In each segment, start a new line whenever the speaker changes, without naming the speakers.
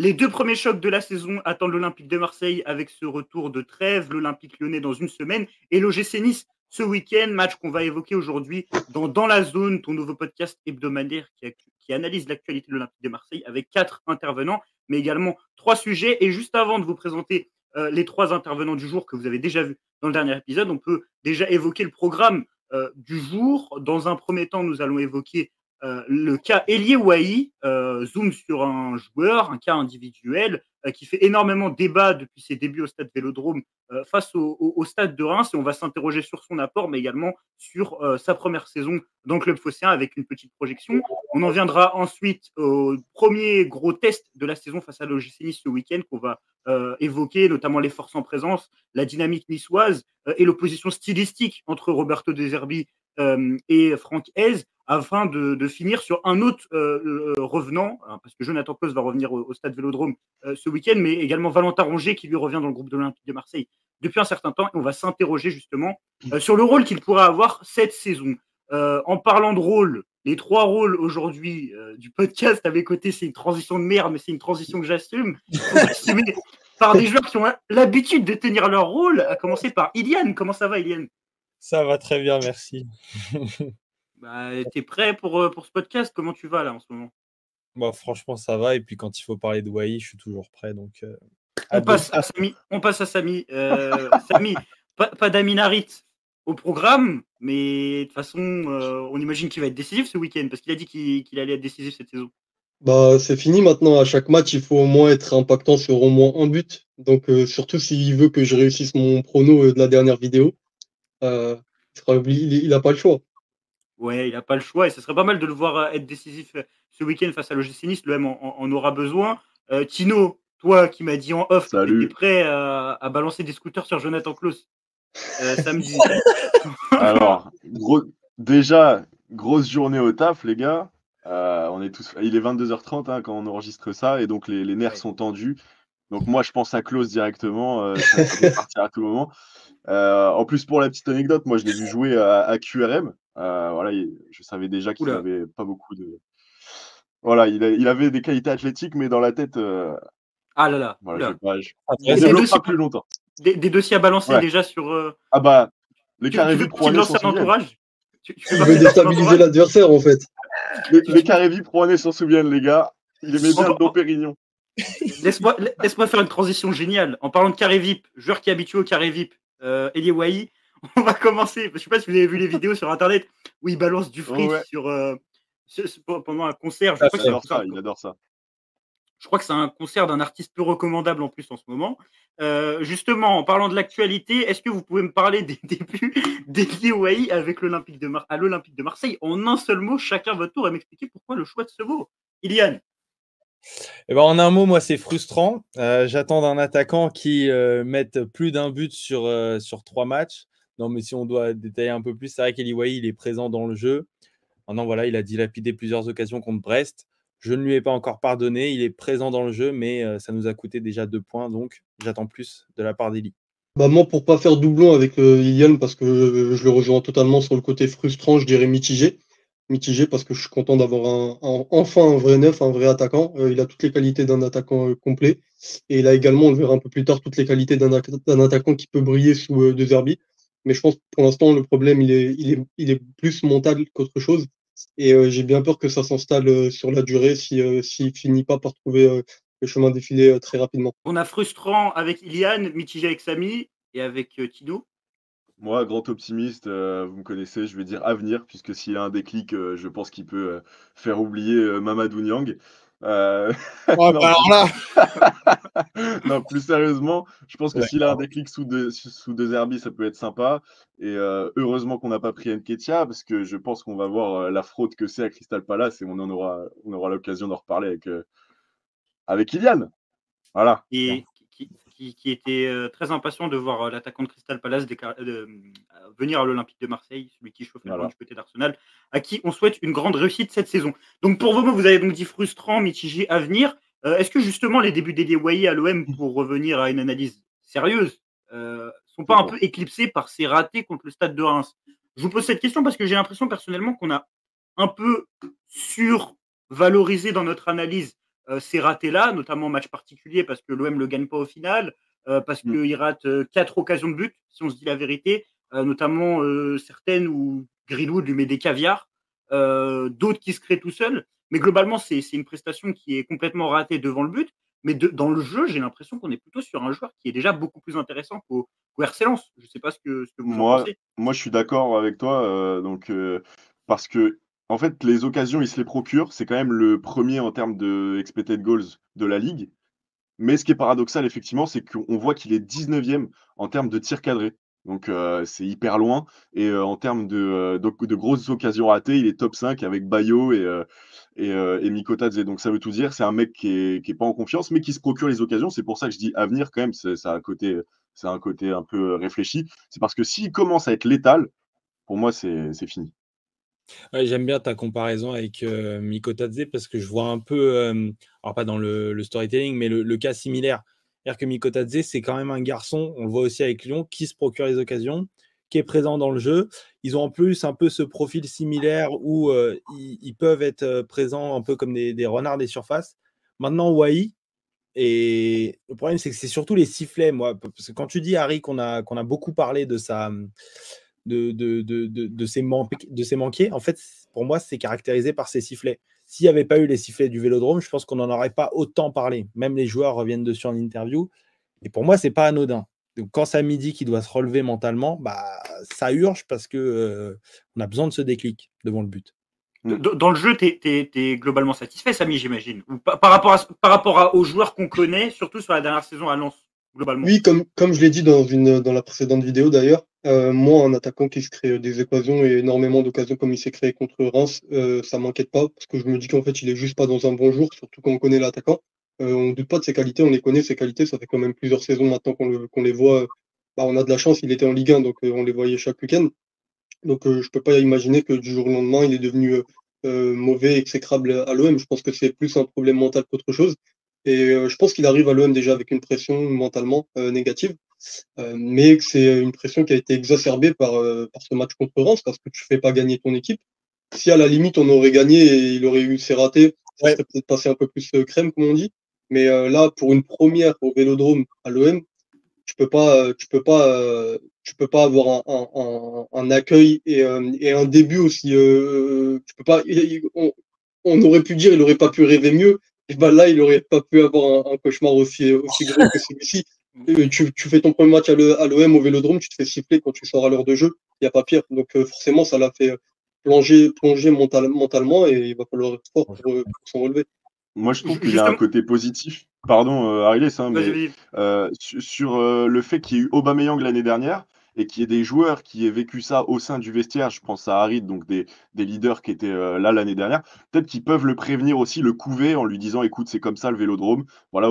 Les deux premiers chocs de la saison attendent l'Olympique de Marseille avec ce retour de trêve, l'Olympique lyonnais dans une semaine et l'OGC Nice ce week-end, match qu'on va évoquer aujourd'hui dans La Zone, ton nouveau podcast hebdomadaire qui analyse l'actualité de l'Olympique de Marseille avec 4 intervenants, mais également 3 sujets. Et juste avant de vous présenter les 3 intervenants du jour que vous avez déjà vus dans le dernier épisode, on peut déjà évoquer le programme du jour. Dans un premier temps, nous allons évoquer le cas Elie Wahi, zoom sur un joueur, un cas individuel qui fait énormément débat depuis ses débuts au stade Vélodrome face au stade de Reims, et on va s'interroger sur son apport mais également sur sa première saison dans le club phocéen avec une petite projection. On en viendra ensuite au premier gros test de la saison face à l'OGC Nice ce week-end qu'on va évoquer, notamment les forces en présence, la dynamique niçoise et l'opposition stylistique entre Roberto De Zerbi et Franck Hez, afin de finir sur un autre revenant, parce que Jonathan Klaus va revenir au stade Vélodrome ce week-end, mais également Valentin Rongier qui lui revient dans le groupe de l'Olympique de Marseille depuis un certain temps, et on va s'interroger justement sur le rôle qu'il pourra avoir cette saison. En parlant de rôle, les 3 rôles aujourd'hui du podcast à mes côtés, c'est une transition de merde, mais c'est une transition que j'assume. Par des joueurs qui ont l'habitude de tenir leur rôle, à commencer par Ilian. Comment ça va, Ilian?
Ça va très bien, merci.
T'es prêt pour ce podcast? Comment tu vas là en ce moment?
Franchement, ça va. Et puis quand il faut parler de Wahi, je suis toujours prêt. Donc,
on passe à Samy. Samy, pas d'Amin Harit au programme, mais de toute façon, on imagine qu'il va être décisif ce week-end parce qu'il a dit qu'il allait être décisif cette saison.
C'est fini maintenant. À chaque match, il faut au moins être impactant sur au moins un but. Donc, surtout s'il veut que je réussisse mon prono de la dernière vidéo, il n'a pas le choix.
Ouais, il n'a pas le choix et ce serait pas mal de le voir être décisif ce week-end face à l'OGC Nice. Le M en aura besoin. Tino, toi qui m'as dit en off que tu étais prêt à balancer des scooters sur Jonathan Klaus samedi.
Alors, déjà, grosse journée au taf, les gars. On est tous... Il est 22h30 quand on enregistre ça, et donc les nerfs sont tendus. Donc moi, je pense à Klaus directement. Ça peut partir à tout moment. En plus, pour la petite anecdote, moi, je l'ai vu jouer à QRM. Voilà, je savais déjà qu'il n'avait pas beaucoup de... Voilà, il avait des qualités athlétiques, mais dans la tête...
Ah là là.
Voilà, je ne développe pas plus longtemps.
Des dossiers à balancer déjà sur...
les carrés vides pro année sans
entourage.
Tu veux déstabiliser l'adversaire, en fait.
Les carrés vides pro année s'en souviennent, les gars. Il aimait bien le Dom Pérignon.
Laisse-moi faire une transition géniale. En parlant de carré VIP, joueur qui est habitué au carré VIP, Elie Wahi, on va commencer. Je ne sais pas si vous avez vu les vidéos sur Internet où il balance du fric pendant un concert.
Il adore ça.
Je crois que c'est un concert d'un artiste peu recommandable en plus en ce moment. Justement, en parlant de l'actualité, est-ce que vous pouvez me parler des débuts d'Elie Wahi avec à l'Olympique de Marseille en un seul mot, chacun votre tour, et m'expliquer pourquoi le choix de ce mot? Ilian.
En un mot, moi, c'est frustrant. J'attends d'un attaquant qui mette plus d'un but sur 3 matchs. Non, mais si on doit détailler un peu plus, c'est vrai qu'Elie Wahi, il est présent dans le jeu. Maintenant, voilà, il a dilapidé plusieurs occasions contre Brest. Je ne lui ai pas encore pardonné. Il est présent dans le jeu, mais ça nous a coûté déjà 2 points. Donc, j'attends plus de la part d'Elie.
Moi, pour pas faire doublon avec Ilian, parce que je le rejoins totalement sur le côté frustrant, je dirais mitigé. Mitigé parce que je suis content d'avoir enfin un vrai neuf, un vrai attaquant. Il a toutes les qualités d'un attaquant complet. Et il a également, on le verra un peu plus tard, toutes les qualités d'un attaquant qui peut briller sous De Zerbi. Mais je pense que pour l'instant, le problème, il est plus mental qu'autre chose. Et j'ai bien peur que ça s'installe sur la durée s'il finit pas par trouver le chemin défilé très rapidement.
On a frustrant avec Ilian, mitigé avec Samy et avec Tino.
Moi, grand optimiste, vous me connaissez, je vais dire avenir, puisque s'il a un déclic, je pense qu'il peut faire oublier Mamadou Niang. Non, plus sérieusement, je pense que s'il a un déclic sous De Zerbi, ça peut être sympa. Et heureusement qu'on n'a pas pris Nketiah, parce que je pense qu'on va voir la fraude que c'est à Crystal Palace, et on aura l'occasion d'en reparler avec Ilian. Voilà.
Et qui était très impatient de voir l'attaquant de Crystal Palace venir à l'Olympique de Marseille, celui qui chauffe du côté d'Arsenal, à qui on souhaite une grande réussite cette saison. Donc pour vos mots, vous avez donc dit frustrant, mitigé, à venir. Est-ce que justement les débuts d'Elie Wahi à l'OM, pour revenir à une analyse sérieuse, sont pas un peu éclipsés par ces ratés contre le Stade de Reims? Je vous pose cette question parce que j'ai l'impression personnellement qu'on a un peu survalorisé dans notre analyse ces ratés-là, notamment en match particulier parce que l'OM ne le gagne pas au final, parce qu'il rate 4 occasions de but, si on se dit la vérité, notamment certaines où Greenwood lui met des caviars, d'autres qui se créent tout seuls. Mais globalement, c'est une prestation qui est complètement ratée devant le but. Mais dans le jeu, j'ai l'impression qu'on est plutôt sur un joueur qui est déjà beaucoup plus intéressant qu'au RC Lens. Je ne sais pas ce que vous en pensez.
Moi, je suis d'accord avec toi, parce que en fait, les occasions, il se les procure. C'est quand même le premier en termes de expected goals de la ligue. Mais ce qui est paradoxal, effectivement, c'est qu'on voit qu'il est 19e en termes de tirs cadrés. Donc, c'est hyper loin. Et en termes de grosses occasions ratées, il est top 5 avec Bayo et Mikotadze. Donc, ça veut tout dire. C'est un mec qui est pas en confiance, mais qui se procure les occasions. C'est pour ça que je dis avenir quand même. Ça a un côté un peu réfléchi. C'est parce que s'il commence à être létal, pour moi, c'est fini.
Ouais, j'aime bien ta comparaison avec Mikotadze parce que je vois un peu, alors pas dans le storytelling, mais le cas similaire. C'est-à-dire que Mikotadze, c'est quand même un garçon, on le voit aussi avec Lyon, qui se procure les occasions, qui est présent dans le jeu. Ils ont en plus un peu ce profil similaire où ils peuvent être présents un peu comme des renards des surfaces. Maintenant, Wai, et le problème, c'est que c'est surtout les sifflets, moi. Parce que quand tu dis, Harry, qu'on a beaucoup parlé de ses manqués, en fait, pour moi, c'est caractérisé par ses sifflets. S'il n'y avait pas eu les sifflets du Vélodrome, je pense qu'on n'en aurait pas autant parlé. Même les joueurs reviennent dessus en interview. Et pour moi, c'est pas anodin. Donc, quand Samy dit qu'il doit se relever mentalement, bah, ça urge parce que on a besoin de ce déclic devant le but.
Dans le jeu, tu es globalement satisfait, Samy, j'imagine. Ou par rapport aux joueurs qu'on connaît, surtout sur la dernière saison à Lens, globalement.
Oui, comme je l'ai dit dans la précédente vidéo d'ailleurs, moi, un attaquant qui se crée des occasions et énormément d'occasions comme il s'est créé contre Reims, ça m'inquiète pas parce que je me dis qu'en fait, il est juste pas dans un bon jour, surtout quand on connaît l'attaquant. On ne doute pas de ses qualités, on les connaît, ses qualités. Ça fait quand même plusieurs saisons maintenant qu'on les voit. Bah, on a de la chance, il était en Ligue 1, donc on les voyait chaque week-end. Donc je peux pas imaginer que du jour au lendemain, il est devenu mauvais, exécrable à l'OM. Je pense que c'est plus un problème mental qu'autre chose. Et je pense qu'il arrive à l'OM déjà avec une pression mentalement négative, mais que c'est une pression qui a été exacerbée par ce match contre Reims, parce que tu fais pas gagner ton équipe. Si à la limite on aurait gagné et il aurait eu ses ratés, ça serait peut-être passé un peu plus crème, comme on dit. Mais là, pour une première au Vélodrome à l'OM, tu peux pas avoir un accueil et un début aussi. Tu peux pas. On aurait pu dire, il aurait pas pu rêver mieux. Et ben là, il aurait pas pu avoir un cauchemar aussi gros que celui-ci. Tu fais ton premier match à l'OM au Vélodrome, tu te fais siffler quand tu sors à l'heure de jeu. Il n'y a pas pire. Donc forcément, ça l'a fait plonger mentalement et il va falloir être fort pour s'en relever.
Moi, je trouve qu'il y a un côté positif. Pardon, Ariles, mais sur le fait qu'il y ait eu Aubameyang l'année dernière et qu'il y ait des joueurs qui aient vécu ça au sein du vestiaire, je pense à Harit, donc des leaders qui étaient là l'année dernière, peut-être qu'ils peuvent le prévenir aussi, le couver en lui disant écoute, c'est comme ça le Vélodrome. Voilà,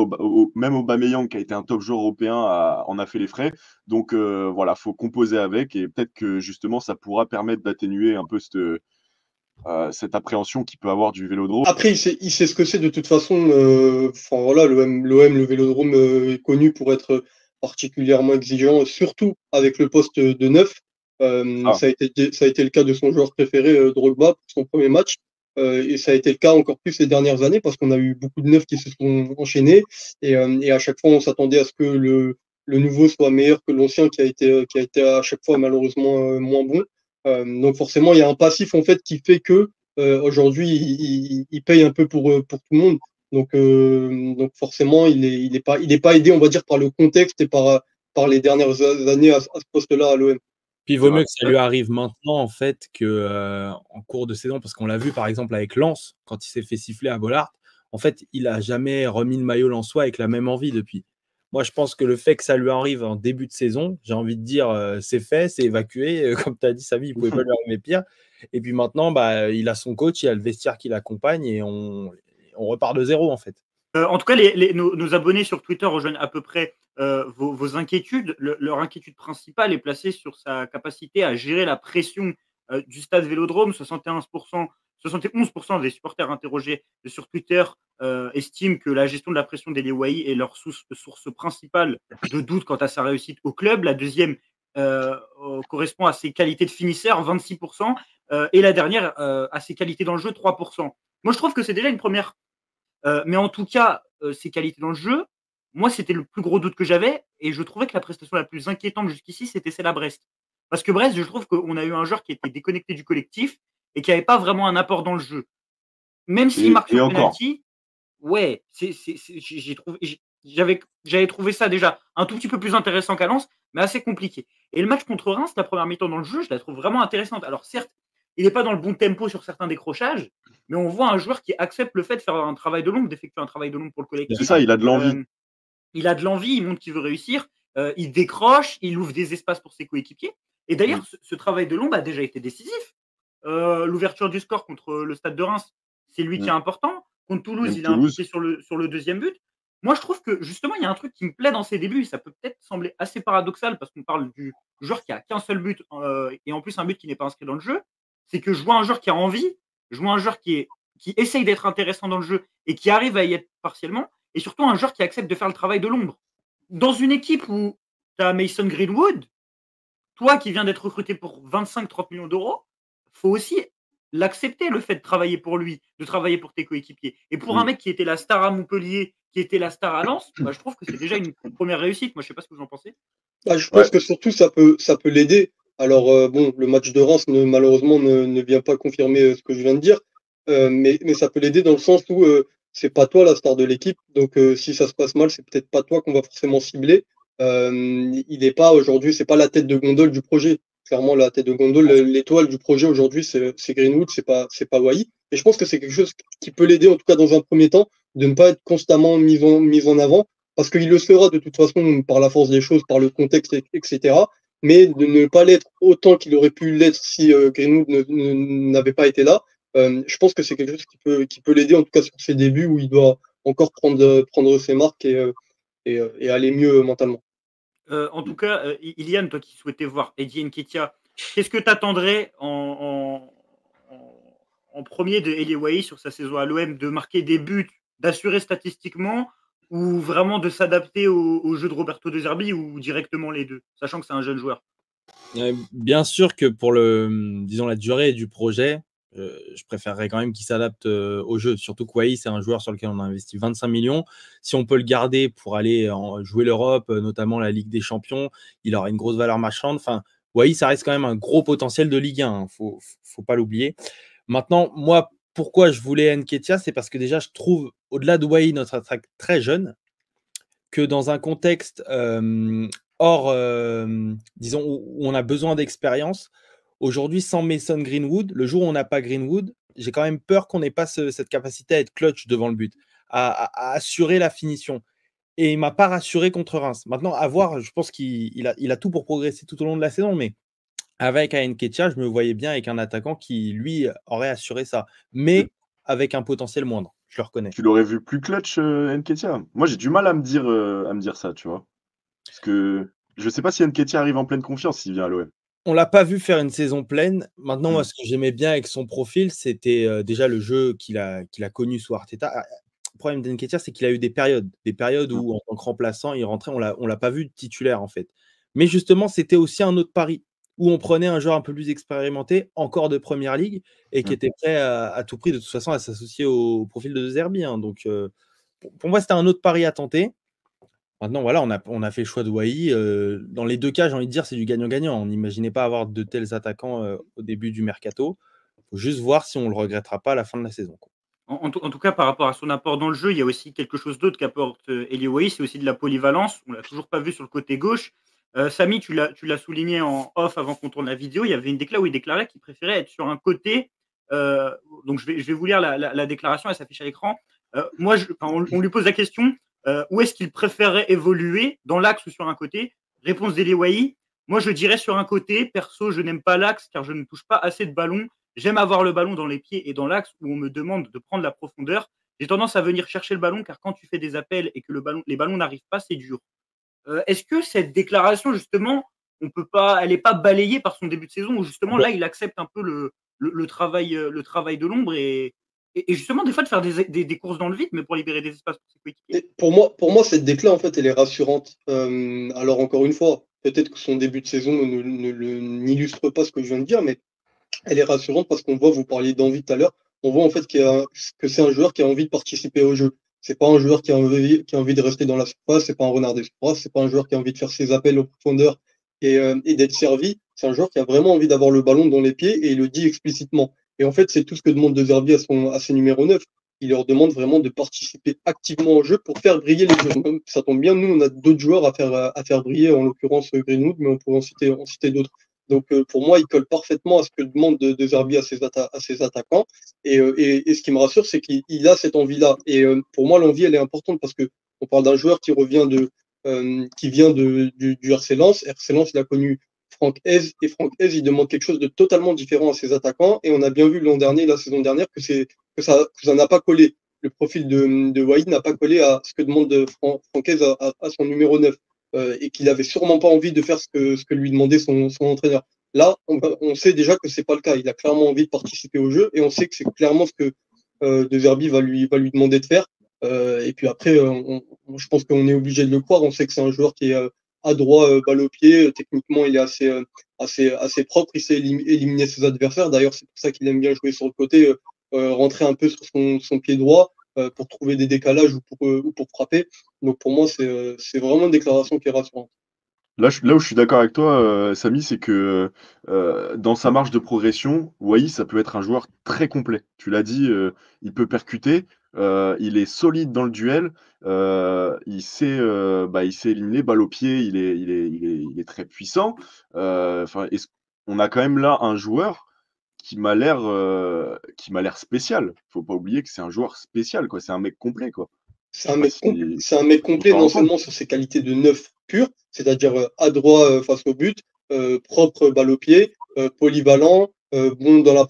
même Aubameyang qui a été un top joueur européen en a fait les frais. Donc voilà, faut composer avec et peut-être que justement ça pourra permettre d'atténuer un peu cette appréhension qu'il peut avoir du Vélodrome.
Après, il sait ce que c'est de toute façon. Enfin voilà, l'OM, le Vélodrome est connu pour être particulièrement exigeant, surtout avec le poste de neuf. Ça a été le cas de son joueur préféré, Drogba, pour son premier match. Et ça a été le cas encore plus ces dernières années parce qu'on a eu beaucoup de neufs qui se sont enchaînés. Et à chaque fois, on s'attendait à ce que le nouveau soit meilleur que l'ancien qui a été à chaque fois malheureusement moins bon. Donc forcément, il y a un passif en fait qui fait que aujourd'hui, il paye un peu pour tout le monde. Donc forcément, il est pas aidé, on va dire, par le contexte et par les dernières années à ce poste-là à l'OM.
Puis il vaut mieux que ça lui arrive maintenant, en fait, qu'en cours de saison, parce qu'on l'a vu, par exemple, avec Lens, quand il s'est fait siffler à Bollaert, en fait, il n'a jamais remis le maillot lensois avec la même envie depuis. Moi, je pense que le fait que ça lui arrive en début de saison, j'ai envie de dire, c'est fait, c'est évacué. Comme tu as dit, Samy, il ne pouvait pas lui arriver pire. Et puis maintenant, bah, il a son coach, il a le vestiaire qui l'accompagne et on repart de zéro, en fait.
En tout cas, nos abonnés sur Twitter rejoignent à peu près vos inquiétudes. Leur inquiétude principale est placée sur sa capacité à gérer la pression du stade Vélodrome. 71% des supporters interrogés sur Twitter estiment que la gestion de la pression d'Elie Wahi est leur source principale de doute quant à sa réussite au club. La deuxième correspond à ses qualités de finisseur, 26%, et la dernière à ses qualités dans le jeu, 3%. Moi, je trouve que c'est déjà une première Mais en tout cas, ses qualités dans le jeu, moi, c'était le plus gros doute que j'avais et je trouvais que la prestation la plus inquiétante jusqu'ici, c'était celle à Brest. Parce que Brest, je trouve qu'on a eu un joueur qui était déconnecté du collectif et qui n'avait pas vraiment un apport dans le jeu. Même s'il marque
Et
sur
encore.
penalty, ouais, j'avais trouvé ça déjà un tout petit peu plus intéressant qu'à Lens, mais assez compliqué. Et le match contre Reims, la première mi-temps dans le jeu, je la trouve vraiment intéressante. Alors certes, il n'est pas dans le bon tempo sur certains décrochages, mais on voit un joueur qui accepte le fait de faire un travail de l'ombre, d'effectuer un travail de l'ombre pour le
C'est
collectif.
ça, il a de l'envie.
Il a de l'envie, il montre qu'il veut réussir, il décroche, il ouvre des espaces pour ses coéquipiers. Et d'ailleurs, ce travail de l'ombre a déjà été décisif. L'ouverture du score contre le Stade de Reims, c'est lui qui est important. Contre Toulouse, il est impliqué sur le deuxième but. Moi, je trouve que justement, il y a un truc qui me plaît dans ses débuts. Ça peut peut-être sembler assez paradoxal parce qu'on parle du joueur qui a qu'un seul but et en plus un but qui n'est pas inscrit dans le jeu. C'est que je vois un joueur qui a envie, je vois un joueur qui essaye d'être intéressant dans le jeu et qui arrive à y être partiellement, et surtout un joueur qui accepte de faire le travail de l'ombre. Dans une équipe où tu as Mason Greenwood, toi qui viens d'être recruté pour 25-30 millions d'euros, faut aussi l'accepter, le fait de travailler pour lui, de travailler pour tes coéquipiers. Et pour un mec qui était la star à Montpellier, qui était la star à Lens, bah, je trouve que c'est déjà une première réussite. Moi, je ne sais pas ce que vous en pensez.
Bah, je pense que surtout, ça peut l'aider. Alors, bon, le match de Reims, malheureusement, ne vient pas confirmer ce que je viens de dire. Mais ça peut l'aider dans le sens où c'est pas toi la star de l'équipe. Donc, si ça se passe mal, c'est peut-être pas toi qu'on va forcément cibler. Il n'est pas aujourd'hui, c'est pas la tête de gondole du projet. Clairement, la tête de gondole, l'étoile du projet aujourd'hui, c'est Greenwood, c'est pas Wai. Et je pense que c'est quelque chose qui peut l'aider, en tout cas dans un premier temps, de ne pas être constamment mis en avant, parce qu'il le sera de toute façon par la force des choses, par le contexte, etc. Mais de ne pas l'être autant qu'il aurait pu l'être si Greenwood n'avait pas été là. Je pense que c'est quelque chose qui peut l'aider, en tout cas sur ses débuts, où il doit encore prendre ses marques et aller mieux mentalement.
En tout cas, Iliane, toi qui souhaitais voir Eddie Nketiah, qu'est-ce que tu attendrais en premier de Elie Wahi sur sa saison à l'OM, de marquer des buts, d'assurer statistiquement, ou vraiment de s'adapter au jeu de Roberto De Zerbi, ou directement les deux, sachant que c'est un jeune joueur?
Bien sûr que pour disons, la durée du projet, je préférerais quand même qu'il s'adapte au jeu. Surtout que Wahi, c'est un joueur sur lequel on a investi 25 millions. Si on peut le garder pour aller jouer l'Europe, notamment la Ligue des Champions, il aura une grosse valeur marchande. Enfin, Wahi, ça reste quand même un gros potentiel de Ligue 1. Faut pas l'oublier. Maintenant, moi, pourquoi je voulais Nketiah, c'est parce que déjà, je trouve, au-delà de Wahi, notre attaque très jeune, que dans un contexte disons, où on a besoin d'expérience, aujourd'hui, sans Mason Greenwood, le jour où on n'a pas Greenwood, j'ai quand même peur qu'on n'ait pas cette capacité à être clutch devant le but, à assurer la finition. Et il ne m'a pas rassuré contre Reims. Maintenant, à voir, je pense qu'il a tout pour progresser tout au long de la saison, mais avec Nketiah, je me voyais bien avec un attaquant qui, lui, aurait assuré ça, mais avec un potentiel moindre, je le reconnais.
Tu l'aurais vu plus clutch, Nketiah? Moi, j'ai du mal à me dire ça, tu vois? Parce que je sais pas si Nketiah arrive en pleine confiance s'il vient à l'OM.
On l'a pas vu faire une saison pleine. Maintenant, moi, ce que j'aimais bien avec son profil, c'était déjà le jeu qu'il a connu sous Arteta. Le problème d'Nketiah, c'est qu'il a eu des périodes où, en tant que remplaçant, il rentrait, on l'a pas vu titulaire, en fait. Mais justement, c'était aussi un autre pari où on prenait un joueur un peu plus expérimenté, encore de première ligue, et qui était prêt à tout prix, de toute façon, à s'associer au profil de De Zerbi. Donc, pour moi, c'était un autre pari à tenter. Maintenant, voilà, on a fait le choix de Wahi. Dans les deux cas, j'ai envie de dire, c'est du gagnant-gagnant. On n'imaginait pas avoir de tels attaquants au début du mercato. Il faut juste voir si on ne le regrettera pas à la fin de la saison.
En tout cas, par rapport à son apport dans le jeu, il y a aussi quelque chose d'autre qu'apporte Elie Wahi, c'est aussi de la polyvalence. On ne l'a toujours pas vu sur le côté gauche. Samy, tu l'as souligné en off avant qu'on tourne la vidéo, il y avait une déclaration où il déclarait qu'il préférait être sur un côté. Donc, je vais vous lire la déclaration, elle s'affiche à l'écran. On lui pose la question, où est-ce qu'il préférait évoluer, dans l'axe ou sur un côté? Réponse d'Elie Wahi, moi je dirais sur un côté. Perso, je n'aime pas l'axe car je ne touche pas assez de ballons. J'aime avoir le ballon dans les pieds et dans l'axe où on me demande de prendre la profondeur. J'ai tendance à venir chercher le ballon car quand tu fais des appels et que les ballons n'arrivent pas, c'est dur. Est-ce que cette déclaration, justement, elle n'est pas balayée par son début de saison où justement là, il accepte un peu le travail de l'ombre et justement des fois de faire des courses dans le vide, mais pour libérer des espaces pour ses coéquipiers?
Pour moi, cette décla, en fait, elle est rassurante. Alors, encore une fois, peut-être que son début de saison n'illustre pas ce que je viens de dire, mais elle est rassurante parce qu'on voit, vous parliez d'envie tout à l'heure, on voit en fait que c'est un joueur qui a envie de participer au jeu. C'est pas un joueur qui a envie de rester dans la surface, c'est pas un renard des surfaces, c'est pas un joueur qui a envie de faire ses appels en profondeur et d'être servi. C'est un joueur qui a vraiment envie d'avoir le ballon dans les pieds et il le dit explicitement. Et en fait, c'est tout ce que demande De Zerbi à ses numéros 9. Il leur demande vraiment de participer activement au jeu pour faire briller les joueurs. Ça tombe bien, nous, on a d'autres joueurs à faire briller, en l'occurrence Greenwood, mais on pourrait en citer d'autres. Donc, pour moi, il colle parfaitement à ce que demande De Zerbi à ses attaquants. Et ce qui me rassure, c'est qu'il a cette envie-là. Et pour moi, l'envie, elle est importante parce que on parle d'un joueur qui vient du RC Lens. RC Lens, il a connu Franck Hez, et Franck Hez, il demande quelque chose de totalement différent à ses attaquants. Et on a bien vu l'an dernier, la saison dernière, que ça n'a pas collé. Le profil de Wahid n'a pas collé à ce que demande Franck Hez à son numéro 9. Et qu'il avait sûrement pas envie de faire ce que lui demandait son entraîneur. Là, on sait déjà que c'est pas le cas. Il a clairement envie de participer au jeu et on sait que c'est clairement ce que De Zerbi va lui demander de faire. Et puis après, je pense qu'on est obligé de le croire. On sait que c'est un joueur qui est adroit, balle au pied. Techniquement, il est assez propre. Il sait éliminer ses adversaires. D'ailleurs, c'est pour ça qu'il aime bien jouer sur le côté, rentrer un peu sur son pied droit pour trouver des décalages ou pour frapper. Donc pour moi, c'est vraiment une déclaration qui est rassurante.
Là où je suis d'accord avec toi, Samy, c'est que dans sa marge de progression, Wai, ça peut être un joueur très complet. Tu l'as dit, il peut percuter, il est solide dans le duel, il sait éliminer balle au pied, il est très puissant. Enfin, on a quand même là un joueur qui m'a l'air spécial. Faut pas oublier que c'est un joueur spécial, quoi. C'est un mec complet, quoi.
C'est un mec complet non seulement sur ses qualités de neuf pur, c'est-à-dire adroit face au but, propre balle au pied, polyvalent, bon dans la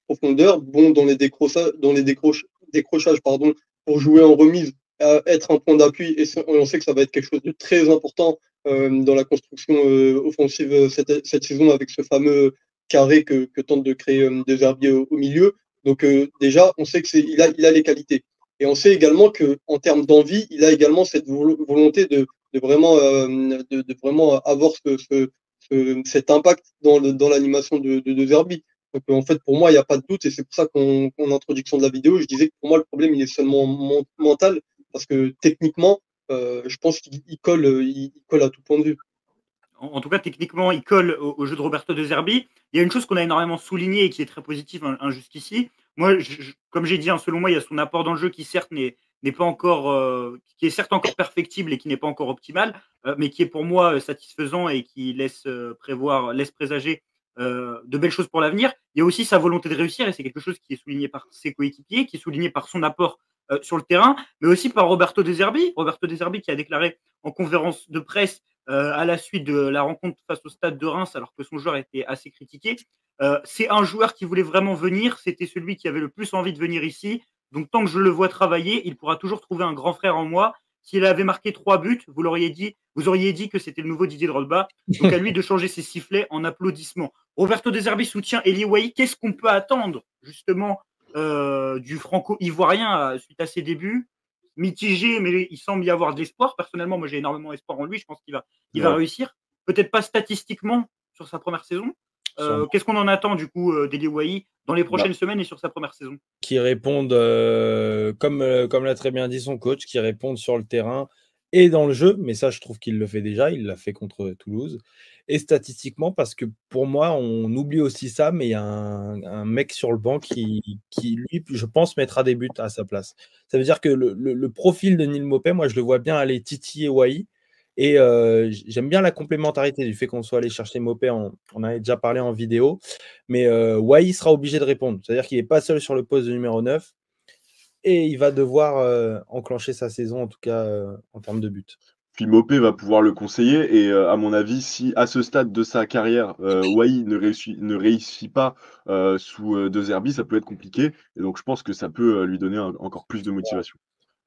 profondeur, bon dans les décrochages pardon, pour jouer en remise, être un point d'appui. Et on sait que ça va être quelque chose de très important dans la construction offensive cette saison avec ce fameux carré que tente de créer De Zerbi au milieu. Donc déjà, on sait qu'il a les qualités. Et on sait également qu'en termes d'envie, il a également cette volonté de vraiment avoir cet impact dans l'animation de Zerbi. Donc en fait, pour moi, il n'y a pas de doute, et c'est pour ça qu'en introduction de la vidéo, je disais que pour moi, le problème, il est seulement mental, parce que techniquement, je pense qu'il colle à tout point de vue.
En tout cas, techniquement, il colle au jeu de Roberto De Zerbi. Il y a une chose qu'on a énormément soulignée et qui est très positive jusqu'ici. Moi, comme j'ai dit, selon moi, il y a son apport dans le jeu qui certes n'est pas encore, qui est certes encore perfectible et qui n'est pas encore optimal, mais qui est pour moi satisfaisant et qui laisse présager de belles choses pour l'avenir. Il y a aussi sa volonté de réussir et c'est quelque chose qui est souligné par ses coéquipiers, qui est souligné par son apport sur le terrain, mais aussi par Roberto De Zerbi. Roberto De Zerbi qui a déclaré en conférence de presse à la suite de la rencontre face au Stade de Reims, alors que son joueur était assez critiqué. C'est un joueur qui voulait vraiment venir, c'était celui qui avait le plus envie de venir ici. Donc tant que je le vois travailler, il pourra toujours trouver un grand frère en moi. S'il avait marqué 3 buts, vous auriez dit que c'était le nouveau Didier Drogba. Donc à lui de changer ses sifflets en applaudissements. Roberto De Zerbi soutient Eli Wahi. Qu'est-ce qu'on peut attendre justement du franco-ivoirien suite à ses débuts? Mitigé, mais il semble y avoir de l'espoir. Personnellement, moi, j'ai énormément d'espoir en lui. Je pense qu'il va réussir. Peut-être pas statistiquement sur sa première saison. Qu'est-ce qu'on en attend, du coup, d'Eli Wahi dans les prochaines semaines et sur sa première saison?
Qui répondent, comme l'a très bien dit son coach, qui répondent sur le terrain et dans le jeu. Mais ça, je trouve qu'il le fait déjà. Il l'a fait contre Toulouse. Et statistiquement, parce que pour moi, on oublie aussi ça, mais il y a un mec sur le banc qui, lui, je pense, mettra des buts à sa place. Ça veut dire que le profil de Neil Maupay, moi, je le vois bien aller titiller Wahi. Et j'aime bien la complémentarité du fait qu'on soit allé chercher Maupay. On avait déjà parlé en vidéo. Mais Wahi sera obligé de répondre. C'est-à-dire qu'il n'est pas seul sur le poste de numéro 9. Et il va devoir enclencher sa saison, en tout cas en termes de buts.
Puis Maupay va pouvoir le conseiller et à mon avis, si à ce stade de sa carrière, Wahi ne réussit pas sous De Zerbi, ça peut être compliqué. Et donc je pense que ça peut lui donner encore plus de motivation.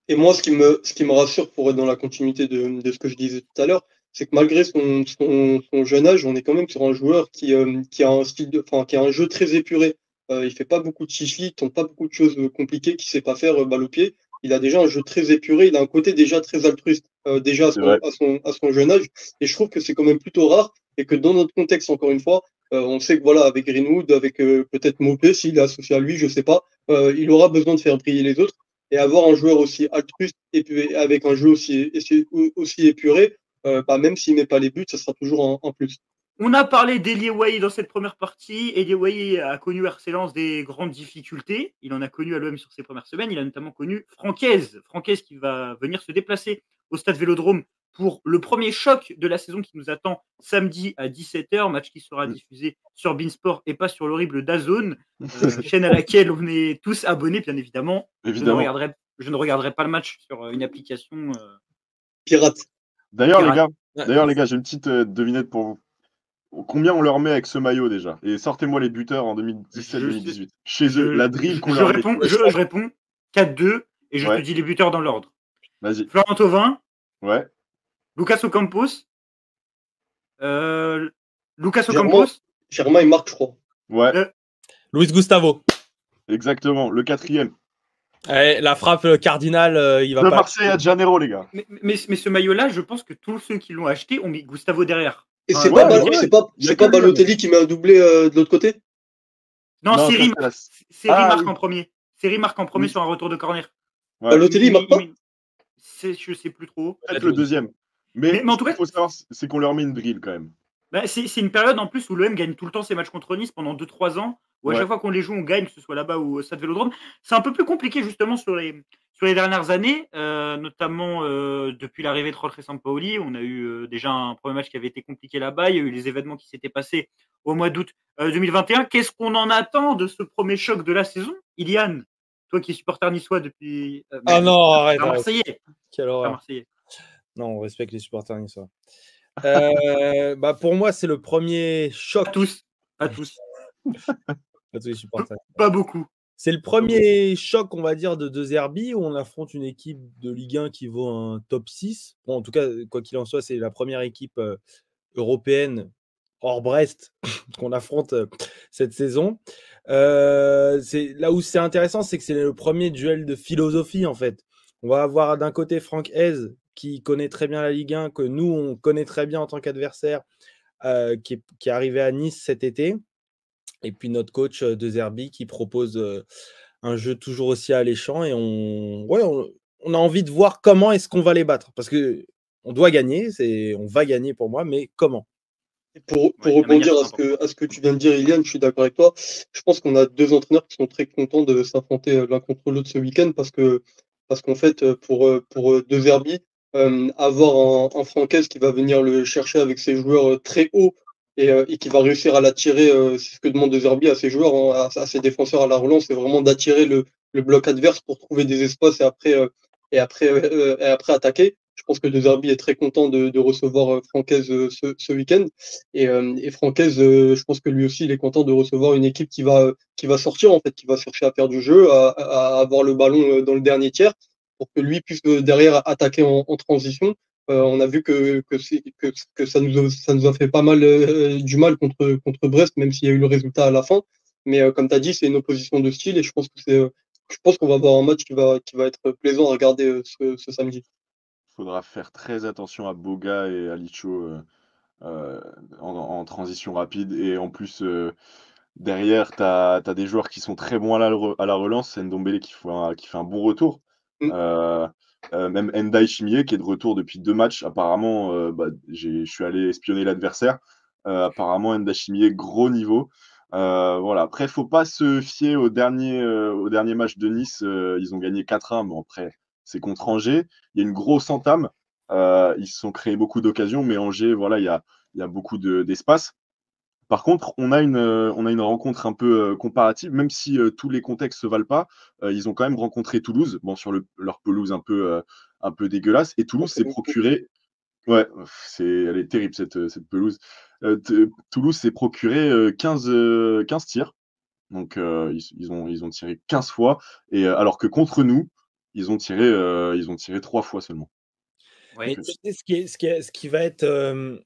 Et moi, ce qui me rassure pour être dans la continuité de ce que je disais tout à l'heure, c'est que malgré son jeune âge, on est quand même sur un joueur qui a un qui a un jeu très épuré. Il fait pas beaucoup de chichi, il tente pas beaucoup de choses compliquées qu'il sait pas faire balle au pied. Il a déjà un jeu très épuré, il a un côté déjà très altruiste, déjà à son jeune âge. Et je trouve que c'est quand même plutôt rare et que dans notre contexte, encore une fois, On sait que voilà, avec Greenwood, avec peut-être Mopé, s'il est associé à lui, je sais pas, il aura besoin de faire briller les autres. Et avoir un joueur aussi altruiste et puis avec un jeu aussi épuré, même s'il met pas les buts, ça sera toujours un plus.
On a parlé d'Elieway dans cette première partie. Elieway a connu RC des grandes difficultés. Il en a connu à l'OM sur ses premières semaines. Il a notamment connu Francaise qui va venir se déplacer au stade Vélodrome pour le premier choc de la saison qui nous attend samedi à 17h, match qui sera diffusé sur Beansport et pas sur l'horrible DAZN, chaîne à laquelle on est tous abonnés, bien évidemment. Je ne regarderai pas le match sur une application
pirate.
D'ailleurs, les gars, j'ai une petite devinette pour vous. Combien on leur met avec ce maillot déjà? Et sortez-moi les buteurs en 2017-2018. Chez eux, la drill qu'on leur met.
Je réponds 4-2 et je te dis les buteurs dans l'ordre.
Vas-y.
Florent Thauvin.
Ouais.
Lucas Ocampos.
Germain, il marque, je crois.
Ouais.
Luis Gustavo.
Exactement, le 4e.
La frappe cardinale, il va
de
pas.
Marseille à Janeiro, les gars.
Mais ce maillot-là, je pense que tous ceux qui l'ont acheté ont mis Gustavo derrière.
Et c'est pas Balotelli qui met un doublé de l'autre côté?
Non, Seri marque en premier. Seri marque en premier sur un retour de corner.
Ouais. Balotelli marque pas?
Je sais plus trop.
Peut-être le deuxième. Mais
en tout cas,
ce qu'il faut savoir, c'est qu'on leur met une drill quand même.
C'est une période en plus où l'OM gagne tout le temps ses matchs contre Nice pendant 2-3 ans, où à chaque fois qu'on les joue, on gagne, que ce soit là-bas ou au Stade Vélodrome. C'est un peu plus compliqué justement sur les dernières années, notamment depuis l'arrivée de Jorge Sampaoli. On a eu déjà un premier match qui avait été compliqué là-bas. Il y a eu les événements qui s'étaient passés au mois d'août 2021. Qu'est-ce qu'on en attend de ce premier choc de la saison, Ilian? Toi qui es supporter niçois depuis.
Ah non, arrête.
Marseillais.
Quelle horreur.
Marseillais.
Non, on respecte les supporters niçois. Pour moi, c'est le premier choc.
Pas tous.
Pas tous les supporters.
Pas beaucoup.
C'est le premier choc, on va dire, de Zerbi où on affronte une équipe de Ligue 1 qui vaut un top 6. Bon, en tout cas, quoi qu'il en soit, c'est la première équipe européenne hors Brest qu'on affronte cette saison. C'est là où c'est intéressant, c'est que c'est le premier duel de philosophie, en fait. On va avoir d'un côté Franck Hez, qui connaît très bien la Ligue 1, que nous, on connaît très bien en tant qu'adversaire, qui est arrivé à Nice cet été. Et puis notre coach De Zerbi qui propose un jeu toujours aussi alléchant. Et on a envie de voir comment est-ce qu'on va les battre. Parce qu'on doit gagner, on va gagner pour moi, mais comment?
Pour rebondir à ce que tu viens de dire, Ilian, je suis d'accord avec toi. Je pense qu'on a deux entraîneurs qui sont très contents de s'affronter l'un contre l'autre ce week-end parce qu'en fait, pour De Zerbi, avoir un Francaise qui va venir le chercher avec ses joueurs très hauts et qui va réussir à l'attirer, c'est ce que demande De Zerbi à ses joueurs, à ses défenseurs à la relance, c'est vraiment d'attirer le bloc adverse pour trouver des espaces et après attaquer. Je pense que De Zerbi est très content de recevoir Francaise ce week-end. Et Francaise, je pense que lui aussi, il est content de recevoir une équipe qui va sortir, en fait, qui va chercher à faire du jeu, à avoir le ballon dans le dernier tiers, pour que lui puisse derrière attaquer en transition. On a vu que ça nous a fait pas mal du mal contre Brest, même s'il y a eu le résultat à la fin. Mais comme tu as dit, c'est une opposition de style et je pense qu'on va avoir un match qui va être plaisant à regarder ce samedi.
Il faudra faire très attention à Boga et à Licho en transition rapide. Et en plus, derrière, tu as des joueurs qui sont très bons à la relance. C'est Ndombele qui fait un bon retour. Même Ndai Chimie qui est de retour depuis 2 matchs. Apparemment, je suis allé espionner l'adversaire. Apparemment, Ndai Chimie, gros niveau. Voilà. Après, il ne faut pas se fier au dernier match de Nice. Ils ont gagné 4-1. Bon, après, c'est contre Angers. Il y a une grosse entame. Ils se sont créés beaucoup d'occasions, mais Angers, voilà, il y a beaucoup d'espace. Par contre, on a une rencontre un peu comparative, même si tous les contextes se valent pas. Ils ont quand même rencontré Toulouse, bon, sur leur pelouse un peu dégueulasse. Et Toulouse s'est procuré. Ouais, elle est terrible cette pelouse. Toulouse s'est procuré 15 tirs. Donc ils ont tiré 15 fois. Et alors que contre nous, ils ont tiré 3 fois seulement.
Ouais. Mais ce qui va être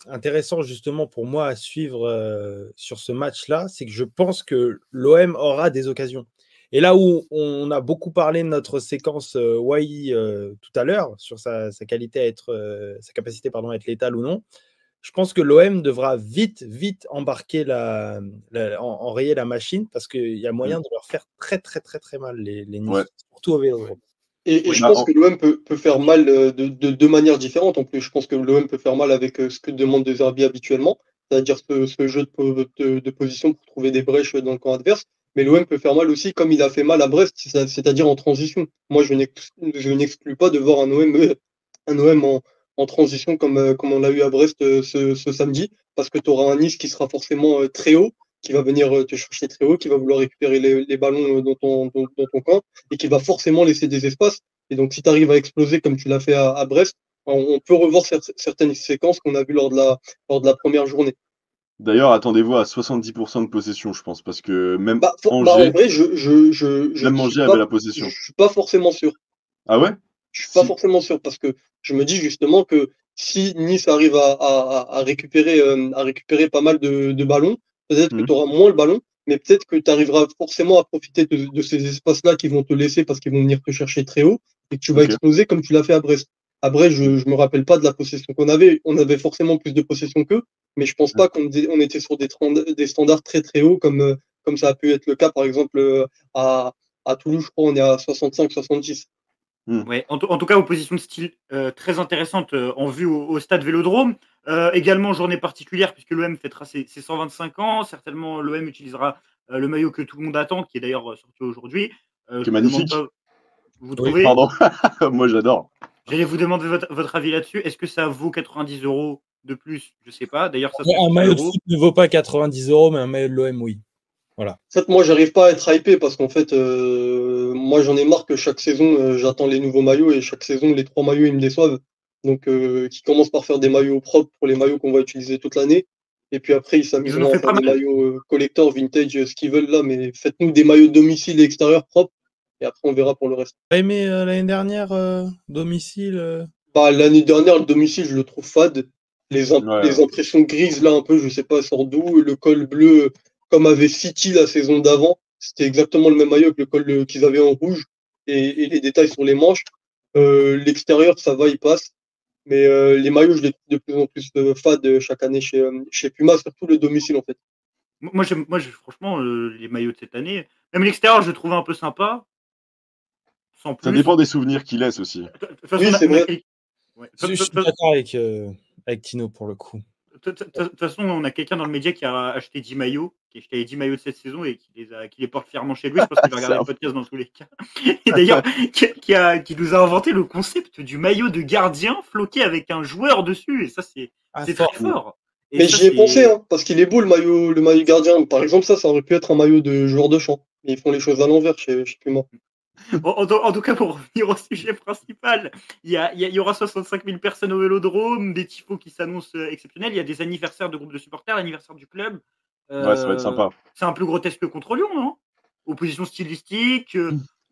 intéressant justement pour moi à suivre sur ce match-là, c'est que je pense que l'OM aura des occasions. Et là où on a beaucoup parlé de notre séquence Wai tout à l'heure, sur sa qualité sa capacité à être létale ou non, je pense que l'OM devra vite embarquer enrayer la machine parce qu'il y a moyen de leur faire très, très, très, très mal les Nice, surtout au Vélodrome.
Et je pense que l'OM peut faire mal de deux manières différentes. En plus, je pense que l'OM peut faire mal avec ce que demande De Zerbi habituellement, c'est-à-dire ce jeu de position pour trouver des brèches dans le camp adverse. Mais l'OM peut faire mal aussi comme il a fait mal à Brest, c'est-à-dire en transition. Moi, je n'exclus pas de voir un OM en transition comme on l'a eu à Brest ce samedi, parce que tu auras un Nice qui sera forcément très haut, qui va venir te chercher très haut, qui va vouloir récupérer les ballons dans ton camp et qui va forcément laisser des espaces. Et donc, si tu arrives à exploser comme tu l'as fait à Brest, on peut revoir certaines séquences qu'on a vues lors de la première journée.
D'ailleurs, attendez-vous à 70% de possession, je pense, parce que même Angers,
en vrai,
même Angers avait la possession.
Je suis pas forcément sûr.
Ah ouais?
Je suis pas forcément sûr parce que je me dis justement que si Nice arrive à récupérer pas mal de ballons, peut-être que tu auras moins le ballon, mais peut-être que tu arriveras forcément à profiter de ces espaces-là qui vont te laisser parce qu'ils vont venir te chercher très haut et que tu vas exploser comme tu l'as fait à Brest. À Brest, je me rappelle pas de la possession qu'on avait. On avait forcément plus de possession qu'eux, mais je pense pas qu'on était sur des standards très très hauts comme ça a pu être le cas par exemple à Toulouse, je crois, on est à 65-70.
Ouais, en tout cas, opposition de style très intéressante en vue au stade Vélodrome. Également, journée particulière puisque l'OM fêtera ses 125 ans. Certainement, l'OM utilisera le maillot que tout le monde attend, qui est d'ailleurs sorti aujourd'hui.
Qui est magnifique.
Vous trouvez?
Pardon, moi j'adore.
J'allais vous demander votre avis là-dessus. Est-ce que ça vaut 90 € de plus? Je sais pas. D'ailleurs, ça
un maillot de foot ne vaut pas 90 €, mais un maillot de l'OM, oui. Voilà.
En fait, moi, j'arrive pas à être hypé parce qu'en fait, moi, j'en ai marre que chaque saison, j'attends les nouveaux maillots et chaque saison, les 3 maillots, ils me déçoivent. Donc, qui commencent par faire des maillots propres pour les maillots qu'on va utiliser toute l'année. Et puis après, ils s'amuseront à faire des maillots collector, vintage, ce qu'ils veulent là. Mais faites-nous des maillots domicile et extérieur propres. Et après, on verra pour le reste.
T'as aimé l'année dernière, domicile
L'année dernière, le domicile, je le trouve fade. Les impressions grises, là, un peu, je sais pas, sort d'où. Le col bleu, comme avait City la saison d'avant, c'était exactement le même maillot que le col qu'ils avaient en rouge. Et les détails sur les manches. L'extérieur, ça va, il passe. Mais les maillots, je les trouve de plus en plus fades chaque année chez Puma, surtout le domicile, en fait.
Moi, franchement, les maillots de cette année, même l'extérieur, je le trouve un peu sympa. Sans plus.
Ça dépend des souvenirs qu'il laisse aussi.
Oui, c'est vrai.
Je suis d'accord avec Tino pour le coup.
De toute façon, on a quelqu'un dans le média qui a acheté 10 maillots, qui a acheté les 10 maillots de cette saison et qui les porte fièrement chez lui. Je pense qu'il va regarder le podcast dans tous les cas. Et d'ailleurs, qui nous a inventé le concept du maillot de gardien floqué avec un joueur dessus. Et ça, c'est très fort. Et
mais j'y ai pensé, hein, parce qu'il est beau le maillot gardien. Par exemple, ça aurait pu être un maillot de joueur de champ. Mais ils font les choses à l'envers chez Puma.
En tout cas, pour revenir au sujet principal, il y aura 65 000 personnes au Vélodrome, des tifos qui s'annoncent exceptionnels. Il y a des anniversaires de groupes de supporters, l'anniversaire du club.
Ouais, ça va être sympa.
C'est un peu grotesque contre Lyon, non? Opposition stylistique,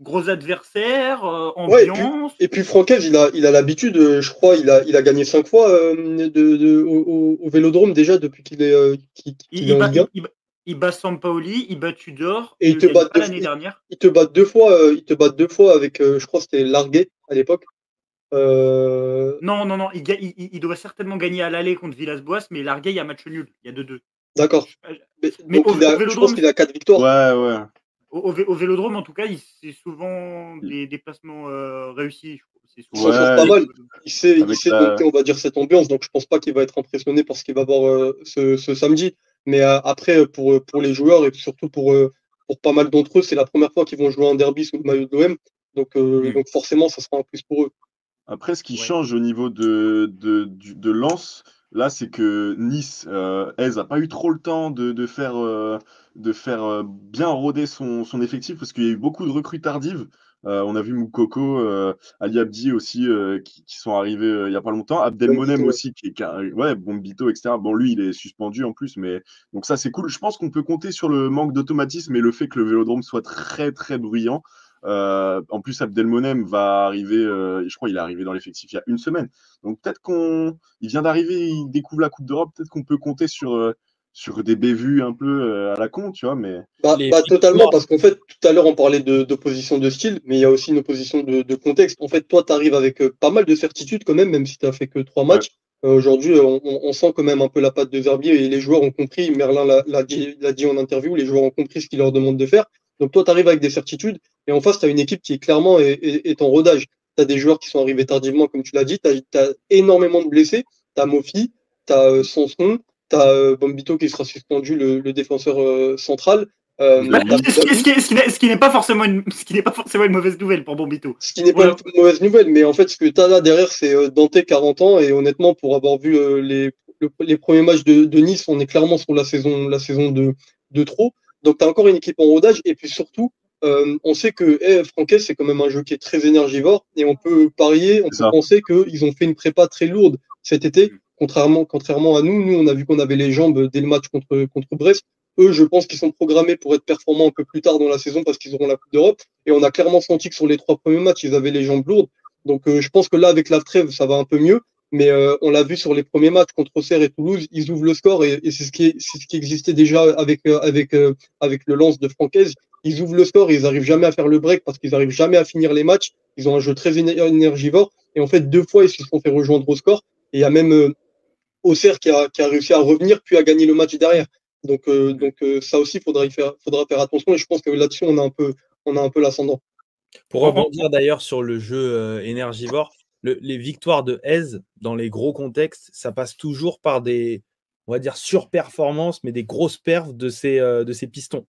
gros adversaires, ambiance.
Et puis Francaise, il a l'habitude, je crois, il a gagné 5 fois au Vélodrome déjà depuis qu'il est en Ligue 1.
Il bat Sampaoli, il bat Tudor,
et il te bat
l'année dernière.
Il te bat 2 fois, avec, je crois, c'était Larguet à l'époque.
Non, il doit certainement gagner à l'aller contre Villas-Boas, mais Larguet, il y a match nul, il y a 2-2.
D'accord. Mais je pense qu'il a 4 victoires.
Ouais.
Au Vélodrome, en tout cas, c'est souvent des déplacements réussis.
Ça pas mal. Il sait dompter, on va dire, cette ambiance, donc je pense pas qu'il va être impressionné par ce qu'il va voir ce samedi. Mais après, pour les joueurs et surtout pour pas mal d'entre eux, c'est la première fois qu'ils vont jouer un derby sous le maillot de l'OM. Donc forcément, ça sera un plus pour eux.
Après, ce qui change au niveau de Lens, là, c'est que Nice, Hez n'a pas eu trop le temps de faire bien rôder son effectif parce qu'il y a eu beaucoup de recrues tardives. On a vu Moukoko, Ali Abdi aussi qui sont arrivés il n'y a pas longtemps. Abdelmonem aussi, Bombito, etc. Bon, lui, il est suspendu en plus, mais donc ça, c'est cool. Je pense qu'on peut compter sur le manque d'automatisme et le fait que le Vélodrome soit très, très bruyant. En plus, Abdelmonem va arriver, je crois qu'il est arrivé dans l'effectif il y a une semaine. Donc peut-être il vient d'arriver, il découvre la Coupe d'Europe, peut-être qu'on peut compter sur des bévues un peu à la con, tu vois. Mais
totalement, parce qu'en fait, tout à l'heure, on parlait d'opposition de style, mais il y a aussi une opposition de contexte. En fait, toi, tu arrives avec pas mal de certitudes quand même si tu n'as fait que 3 matchs. Aujourd'hui, on sent quand même un peu la patte de Zerbi et les joueurs ont compris. Merlin l'a dit en interview, les joueurs ont compris ce qu'il leur demande de faire. Donc toi, tu arrives avec des certitudes et en face, tu as une équipe qui est clairement est en rodage. Tu as des joueurs qui sont arrivés tardivement, comme tu l'as dit. Tu as énormément de blessés. Tu as Mofi, tu as Sanson, tu as Bombito qui sera suspendu, le défenseur central.
Bah,
Boudaoui.
ce qui n'est pas forcément une mauvaise nouvelle pour Bombito.
Ce qui n'est pas une mauvaise nouvelle, mais en fait, ce que tu as là derrière, c'est Dante, 40 ans, et honnêtement, pour avoir vu les premiers matchs de Nice, on est clairement sur la saison de trop. Donc, tu as encore une équipe en rodage, et puis surtout, on sait que Franquès, c'est quand même un jeu qui est très énergivore, et on peut parier, on
C'est
peut
ça.
penser qu'ils ont fait une prépa très lourde cet été, contrairement à nous. Nous, on a vu qu'on avait les jambes dès le match contre Brest. Eux, je pense qu'ils sont programmés pour être performants un peu plus tard dans la saison parce qu'ils auront la Coupe d'Europe. Et on a clairement senti que sur les 3 premiers matchs, ils avaient les jambes lourdes. Donc je pense que là, avec la trêve, ça va un peu mieux. Mais on l'a vu sur les premiers matchs contre Auxerre et Toulouse, ils ouvrent le score et c'est ce qui existait déjà avec le lance de Francaise. Ils ouvrent le score et ils n'arrivent jamais à faire le break parce qu'ils n'arrivent jamais à finir les matchs. Ils ont un jeu très énergivore. Et en fait, 2 fois, ils se sont fait rejoindre au score. Et il y a même Auxerre qui a réussi à revenir puis à gagner le match derrière. Donc ça aussi, faudra faire attention. Et je pense que là-dessus, on a un peu l'ascendant.
Pour rebondir d'ailleurs sur le jeu énergivore, les victoires de Hez dans les gros contextes, ça passe toujours par des, on va dire, surperformances, mais des grosses perfs de ces pistons.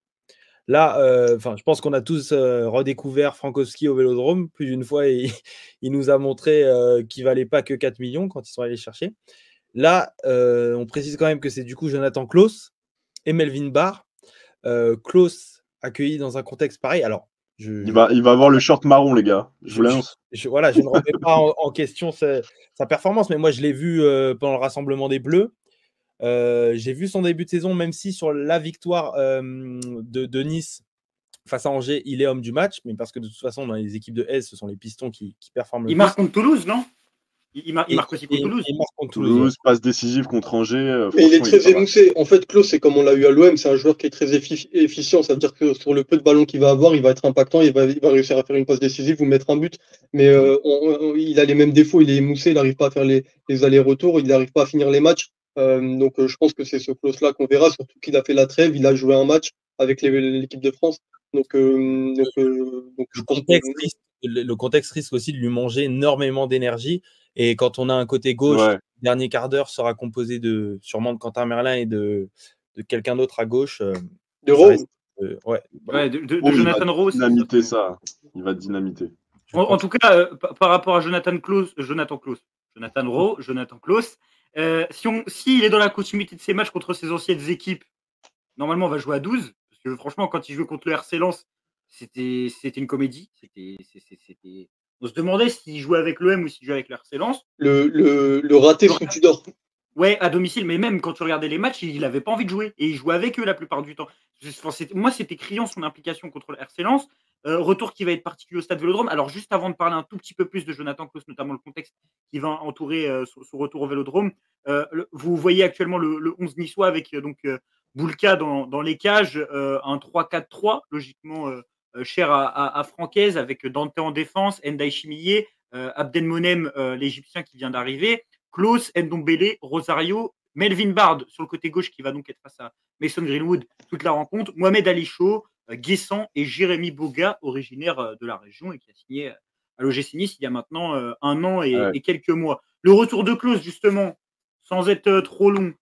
Là, je pense qu'on a tous redécouvert Frankowski au Vélodrome. Plus d'une fois, il nous a montré qu'il ne valait pas que 4 millions quand ils sont allés chercher. Là, on précise quand même que c'est du coup Jonathan Klaus et Melvin Barr. Klaus accueilli dans un contexte pareil. Alors,
Il va avoir le short marron, les gars. Je vous l'annonce.
je ne remets pas en question sa performance, mais moi, je l'ai vu pendant le rassemblement des Bleus. J'ai vu son début de saison, même si sur la victoire de Nice face à Angers, il est homme du match, mais parce que de toute façon, dans les équipes de S, ce sont les pistons qui performent le plus.
Il marque contre Toulouse, non? Il marque aussi contre Toulouse.
Il marque contre
Toulouse, passe décisive contre Angers.
Mais il est très émoussé. En fait, Klaus, c'est comme on l'a eu à l'OM, c'est un joueur qui est très efficient. Ça veut dire que sur le peu de ballons qu'il va avoir, il va être impactant, il va réussir à faire une passe décisive ou mettre un but. Mais il a les mêmes défauts, il est émoussé, il n'arrive pas à faire les allers-retours, il n'arrive pas à finir les matchs. Donc je pense que c'est ce Klaus-là qu'on verra, surtout qu'il a fait la trêve, il a joué un match avec l'équipe de France. Donc je pense que
le contexte risque aussi de lui manger énormément d'énergie. Et quand on a un côté gauche, le dernier quart d'heure sera composé sûrement de Quentin Merlin et de quelqu'un d'autre à gauche.
De Rowe.
De Jonathan Rowe.
Il va dynamiter.
En tout cas, par rapport à Jonathan Rowe, s'il est dans la continuité de ses matchs contre ses anciennes équipes, normalement, on va jouer à 12. Parce que franchement, quand il jouait contre le RC Lens, c'était une comédie. On se demandait s'il jouait avec l'OM ou s'il jouait avec le RC Lens.
Le raté sous Tudor.
Ouais, à domicile, mais même quand tu regardais les matchs, il n'avait pas envie de jouer. Et il jouait avec eux la plupart du temps. Moi, c'était criant son implication contre le RC Lens. Retour qui va être particulier au Stade Vélodrome. Alors, juste avant de parler un tout petit peu plus de Jonathan Klaus, notamment le contexte qui va entourer son retour au Vélodrome, vous voyez actuellement le 11 niçois avec Boulka dans les cages, un 3-4-3, logiquement cher à Francaise, avec Dante en défense, Ndiaye Chimillé, Abdelmonem, l'Égyptien qui vient d'arriver, Klaus, Ndombele, Rosario, Melvin Bard sur le côté gauche qui va donc être face à Mason Greenwood toute la rencontre, Mohamed Ali Chaud, Guessant et Jérémy Boga, originaire de la région et qui a signé à l'OGC Nice il y a maintenant 1 an et quelques mois. Le retour de Klaus, justement, sans être trop long,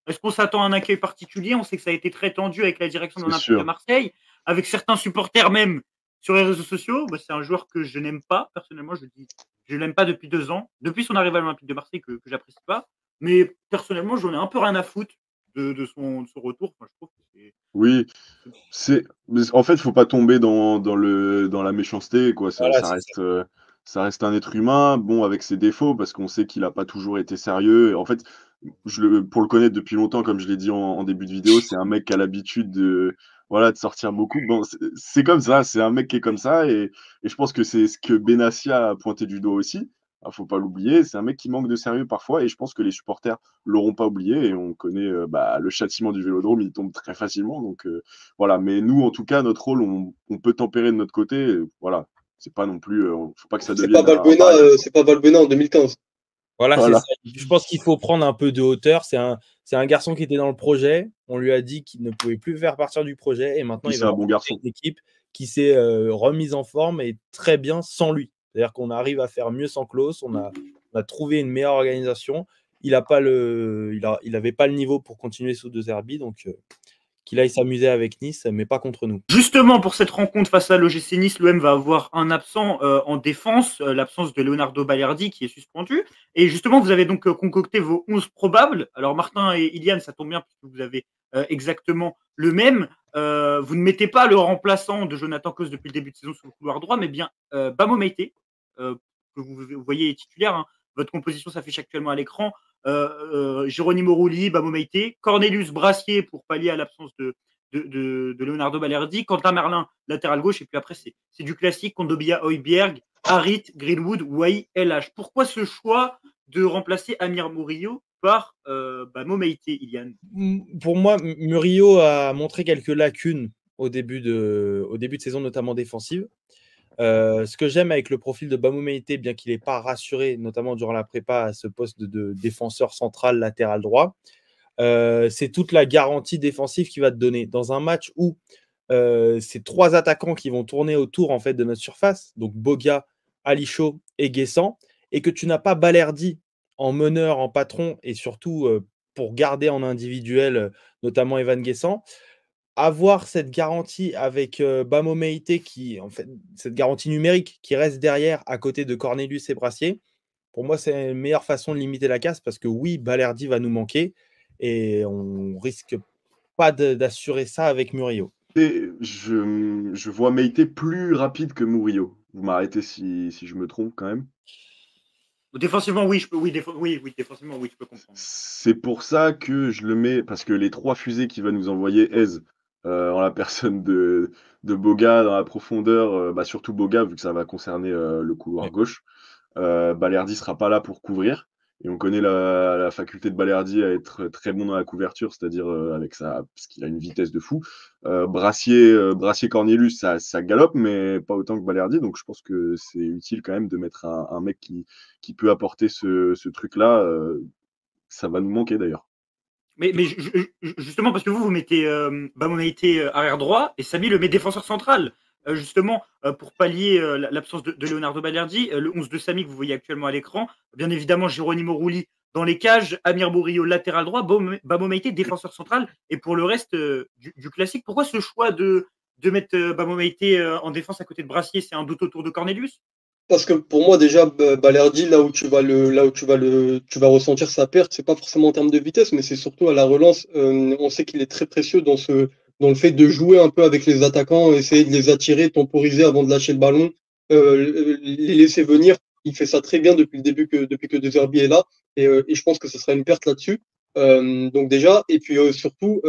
est-ce qu'on s'attend à un accueil particulier? On sait que ça a été très tendu avec la direction de l'Olympique de Marseille, avec certains supporters même sur les réseaux sociaux. C'est un joueur que je n'aime pas, personnellement. Je ne l'aime pas depuis 2 ans, depuis son arrivée à l'Olympique de Marseille que je n'apprécie pas. Mais personnellement, j'en ai un peu rien à foutre de son retour. Je trouve que
oui, en fait, il ne faut pas tomber dans la méchanceté, quoi. Ça reste un être humain, bon, avec ses défauts, parce qu'on sait qu'il n'a pas toujours été sérieux. En fait, pour le connaître depuis longtemps, comme je l'ai dit en début de vidéo, c'est un mec qui a l'habitude de sortir beaucoup. Bon, c'est comme ça, c'est un mec qui est comme ça, et je pense que c'est ce que Benassia a pointé du doigt aussi. Il ne faut pas l'oublier, c'est un mec qui manque de sérieux parfois, et je pense que les supporters ne l'auront pas oublié, et on connaît le châtiment du Vélodrome, il tombe très facilement. Donc voilà, mais nous, en tout cas, notre rôle, on peut tempérer de notre côté. Voilà, c'est pas non plus, faut pas que ça devienne.
C'est pas Valbuena en 2015.
Voilà,
Voilà.
c'est ça. Je pense qu'il faut prendre un peu de hauteur. C'est un garçon qui était dans le projet. On lui a dit qu'il ne pouvait plus faire partir du projet. Et maintenant, il
C'est
va
un bon
rencontrer
garçon.
une équipe qui s'est remise en forme et très bien sans lui. C'est-à-dire qu'on arrive à faire mieux sans Klaus. On a trouvé une meilleure organisation. Il n'avait pas le niveau pour continuer sous De Zerbi. Donc, qu'il aille s'amuser avec Nice, mais pas contre nous.
Justement, pour cette rencontre face à l'OGC Nice, l'OM va avoir un absent en défense, l'absence de Leonardo Balerdi qui est suspendu. Et justement, vous avez donc concocté vos 11 probables. Alors, Martin et Iliane, ça tombe bien puisque vous avez exactement le même. Vous ne mettez pas le remplaçant de Jonathan Klaus depuis le début de saison sur le couloir droit, mais bien Bamo Meïté, que vous voyez titulaire. Hein. Votre composition s'affiche actuellement à l'écran. Geronimo Rulli, Bamo Meïté, Cornelius Brassier pour pallier à l'absence de Leonardo Balerdi, Quentin Merlin, latéral gauche, et puis après, c'est du classique, Kondobia, Højbjerg, Harit, Greenwood, Wai, LH. Pourquoi ce choix de remplacer Amir Murillo par Bamo Meïté, Iliane?
Pour moi, Murillo a montré quelques lacunes au début de saison, notamment défensive. Ce que j'aime avec le profil de Bamo Meïté, bien qu'il n'ait pas rassuré, notamment durant la prépa, à ce poste de défenseur central latéral droit, c'est toute la garantie défensive qu'il va te donner. Dans un match où c'est 3 attaquants qui vont tourner autour en fait, de notre surface, donc Boga, Alicho et Guessant, et que tu n'as pas Balerdi en meneur, en patron, et surtout pour garder en individuel, notamment Evan Guessant, avoir cette garantie avec Bamo Meïté, qui, en fait, cette garantie numérique qui reste derrière à côté de Cornelius et Brassier, pour moi, c'est la meilleure façon de limiter la casse parce que oui, Balerdi va nous manquer et on risque pas d'assurer ça avec Murillo.
Et je vois Meïté plus rapide que Murillo. Vous m'arrêtez si je me trompe quand même.
Défensivement, oui, je peux, oui, défensivement, oui, je peux comprendre.
C'est pour ça que je le mets, parce que les 3 fusées qu'il va nous envoyer Eze, en la personne de Boga dans la profondeur, bah, surtout Boga vu que ça va concerner le couloir
Ouais.
gauche. Balerdi sera pas là pour couvrir. Et on connaît la faculté de Balerdi à être très bon dans la couverture, c'est-à-dire parce qu'il a une vitesse de fou. Brassier Cornelius, ça galope, mais pas autant que Balerdi. Donc je pense que c'est utile quand même de mettre un mec qui peut apporter ce truc-là. Ça va nous manquer d'ailleurs.
Mais justement, parce que vous mettez Bamo Meïté arrière droit et Samy le met défenseur central. Justement, pour pallier l'absence de Leonardo Balerdi, le 11 de Samy que vous voyez actuellement à l'écran, bien évidemment, Geronimo Rulli dans les cages, Amir Murillo latéral droit, Bamo Meïté défenseur central, et pour le reste du classique. Pourquoi ce choix de mettre Bamo Meïté en défense à côté de Brassier? C'est un doute autour de Cornelius?
Parce que pour moi, déjà, Balerdi, là où tu vas ressentir sa perte, c'est pas forcément en termes de vitesse, mais c'est surtout à la relance. On sait qu'il est très précieux dans le fait de jouer un peu avec les attaquants, essayer de les attirer, temporiser avant de lâcher le ballon, les laisser venir. Il fait ça très bien depuis le début depuis que De Zerbi est là, et je pense que ce sera une perte là-dessus. Donc déjà, et puis surtout,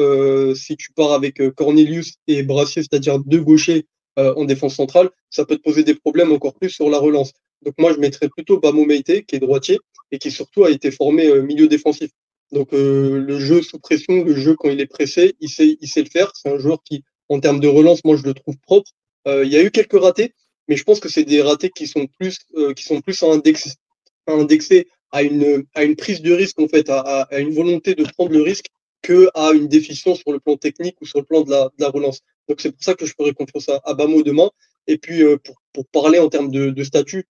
si tu pars avec Cornelius et Brassier, c'est-à-dire 2 gauchers en défense centrale, ça peut te poser des problèmes encore plus sur la relance. Donc moi, je mettrais plutôt Bamo Meïté, qui est droitier, et qui surtout a été formé milieu défensif. Donc le jeu sous pression, le jeu quand il est pressé, il sait le faire. C'est un joueur qui, en termes de relance, moi, je le trouve propre. Il y a eu quelques ratés, mais je pense que c'est des ratés qui sont plus indexés à une prise de risque, en fait, à une volonté de prendre le risque, que à une déficience sur le plan technique ou sur le plan de la relance. Donc c'est pour ça que je ferai confiance à Bamo demain. Et puis pour parler en termes de statut,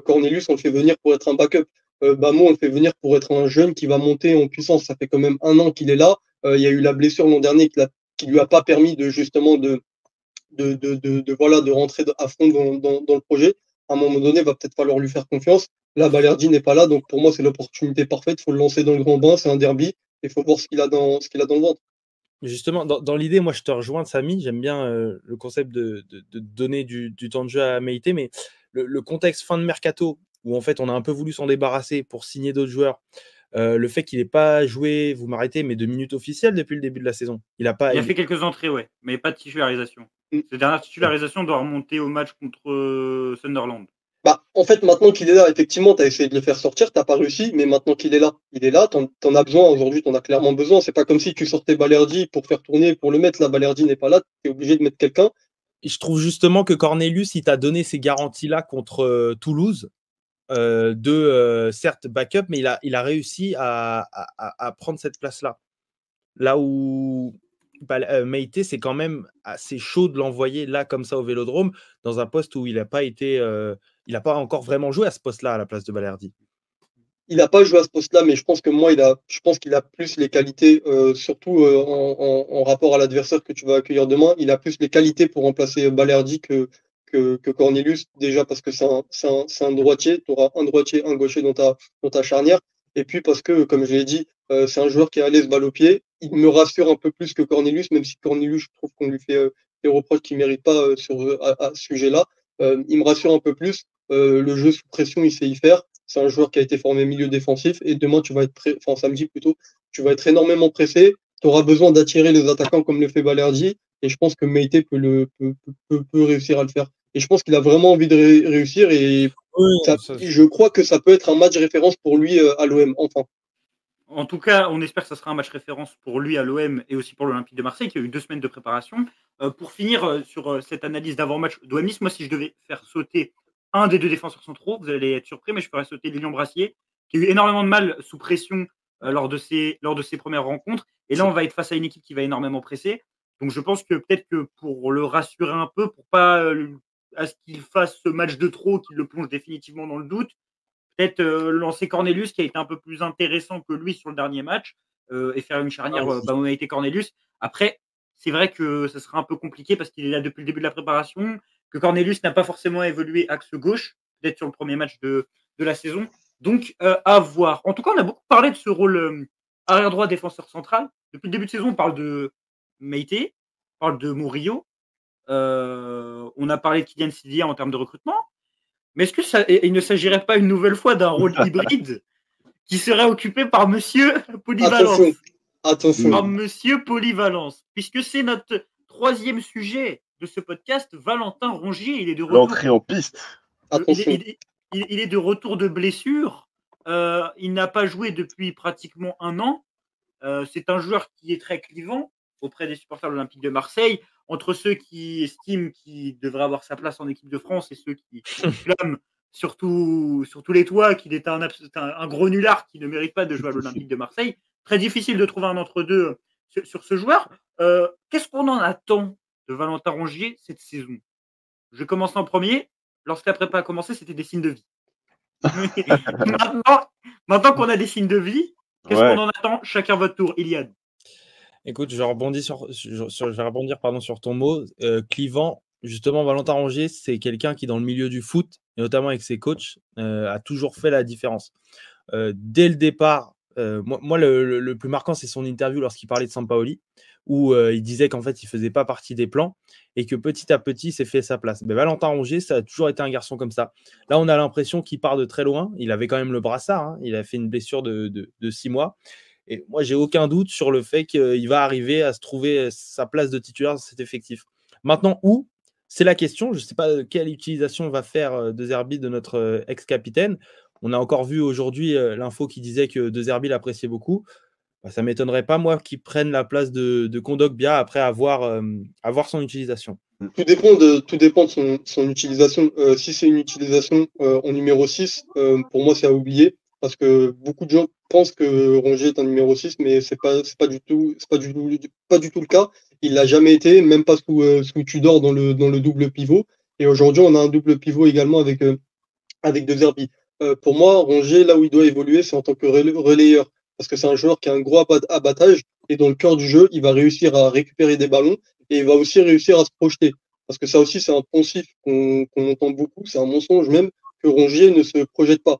Cornelius, on le fait venir pour être un backup. Bamo, on le fait venir pour être un jeune qui va monter en puissance. Ça fait quand même 1 an qu'il est là. Il y a eu la blessure l'an dernier qui lui a pas permis de justement de rentrer à fond dans le projet. À un moment donné, il va peut-être falloir lui faire confiance. Là, Balerdi n'est pas là, donc pour moi, c'est l'opportunité parfaite. Il faut le lancer dans le grand bain, c'est un derby. Il faut voir ce qu'il a dans le ventre.
Justement, dans l'idée, moi, je te rejoins, Samy. J'aime bien le concept de donner du temps de jeu à Meïté, mais le contexte fin de mercato, où en fait, on a un peu voulu s'en débarrasser pour signer d'autres joueurs, le fait qu'il n'ait pas joué, vous m'arrêtez, mais de minutes officielles depuis le début de la saison. Il a
fait quelques entrées, ouais, mais pas de titularisation. Cette dernière titularisation doit remonter au match contre Sunderland.
Bah, en fait, maintenant qu'il est là, effectivement, tu as essayé de le faire sortir, t'as pas réussi, mais maintenant qu'il est là, t'en as besoin, aujourd'hui, t'en as clairement besoin. C'est pas comme si tu sortais Balerdi pour faire tourner, pour le mettre, là, Balerdi n'est pas là, t'es obligé de mettre quelqu'un.
Et je trouve justement que Cornelius, il t'a donné ces garanties-là contre Toulouse. certes, backup, mais il a réussi à prendre cette place-là. Là où Meïté, c'est quand même assez chaud de l'envoyer là, comme ça, au Vélodrome, dans un poste où il n'a pas encore vraiment joué à ce poste-là, à la place de Balerdi.
Il n'a pas joué à ce poste-là, mais je pense qu'il a plus les qualités, surtout en rapport à l'adversaire que tu vas accueillir demain. Il a plus les qualités pour remplacer Balerdi que Cornelius, déjà parce que c'est un droitier. Tu auras un droitier, un gaucher dans ta charnière. Et puis parce que, comme je l'ai dit, c'est un joueur qui est à l'aise balle au pied. Il me rassure un peu plus que Cornelius, même si Cornelius, je trouve qu'on lui fait des reproches qu'il ne mérite pas à ce sujet-là. Il me rassure un peu plus. Le jeu sous pression, il sait y faire. C'est un joueur qui a été formé milieu défensif et demain, samedi plutôt, tu vas être énormément pressé. Tu auras besoin d'attirer les attaquants comme le fait Balerdi et je pense que Meïté peut réussir à le faire. Et je pense qu'il a vraiment envie de réussir et je crois que ça peut être un match référence pour lui à l'OM, enfin.
En tout cas, on espère que ça sera un match référence pour lui à l'OM et aussi pour l'Olympique de Marseille, qui a eu 2 semaines de préparation. Pour finir sur cette analyse d'avant-match d'OM-Nice, moi, si je devais faire sauter un des 2 défenseurs centraux, vous allez être surpris, mais je ferais sauter Lilian Brassier, qui a eu énormément de mal sous pression lors de ses premières rencontres. Et là, on va être face à une équipe qui va énormément presser. Donc, je pense que peut-être que pour le rassurer un peu, pour pas à ce qu'il fasse ce match de trop, qu'il le plonge définitivement dans le doute, peut-être lancer Cornelius, qui a été un peu plus intéressant que lui sur le dernier match, et faire une charnière Cornelius. Après, c'est vrai que ce sera un peu compliqué parce qu'il est là depuis le début de la préparation, que Cornelius n'a pas forcément évolué axe gauche, peut-être sur le premier match de la saison. Donc, à voir. En tout cas, on a beaucoup parlé de ce rôle arrière-droit défenseur central. Depuis le début de saison, on parle de Meïté, on parle de Murillo, on a parlé de Kylian Sidia en termes de recrutement. Mais est-ce qu'il ne s'agirait pas une nouvelle fois d'un rôle hybride qui serait occupé par Monsieur Polyvalence?
Attention.
Par Monsieur Polyvalence. Puisque c'est notre 3e sujet de ce podcast, Valentin Rongier, il est de retour.
L'entrée en piste.
Il est de retour de blessure. Il n'a pas joué depuis pratiquement 1 an. C'est un joueur qui est très clivant auprès des supporters de l'Olympique de Marseille, entre ceux qui estiment qu'il devrait avoir sa place en équipe de France et ceux qui clament sur tous les toits qu'il est un gros nulard qui ne mérite pas de jouer à l'Olympique de Marseille. Très difficile de trouver un entre-deux sur ce joueur. Qu'est-ce qu'on en attend de Valentin Rongier cette saison? Je commence en premier. Lorsque la prépa a commencé, c'était des signes de vie. Maintenant qu'on a des signes de vie, qu'est-ce qu'on en attend? Chacun votre tour. Iliad.
Écoute, je vais rebondir sur ton mot. Clivant, justement, Valentin Rongier, c'est quelqu'un qui, dans le milieu du foot, et notamment avec ses coachs, a toujours fait la différence. Dès le départ, moi le plus marquant, c'est son interview lorsqu'il parlait de Sampaoli, où il disait qu'en fait, il ne faisait pas partie des plans et que petit à petit, il s'est fait sa place. Mais Valentin Rongier, ça a toujours été un garçon comme ça. Là, on a l'impression qu'il part de très loin. Il avait quand même le brassard. Hein. Il a fait une blessure de 6 mois. Et moi, j'ai aucun doute sur le fait qu'il va arriver à se trouver sa place de titulaire dans cet effectif. Maintenant, où? C'est la question. Je ne sais pas quelle utilisation va faire De Zerbi de notre ex-capitaine. On a encore vu aujourd'hui l'info qui disait que De Zerbi l'appréciait beaucoup. Ça ne m'étonnerait pas, moi, qu'il prenne la place de Kondogbia après avoir son utilisation.
Tout dépend de son utilisation. Si c'est une utilisation en numéro 6, pour moi, c'est à oublier. Parce que beaucoup de gens pensent que Rongier est un numéro 6, mais c'est pas du tout le cas. Il l'a jamais été, même pas sous Tudor dans le double pivot. Et aujourd'hui, on a un double pivot également avec De Zerbi. Pour moi, Rongier, là où il doit évoluer, c'est en tant que relayeur. Parce que c'est un joueur qui a un gros abattage et dans le cœur du jeu, il va réussir à récupérer des ballons et il va aussi réussir à se projeter. Parce que ça aussi, c'est un poncif qu'on entend beaucoup, c'est un mensonge même, que Rongier ne se projette pas.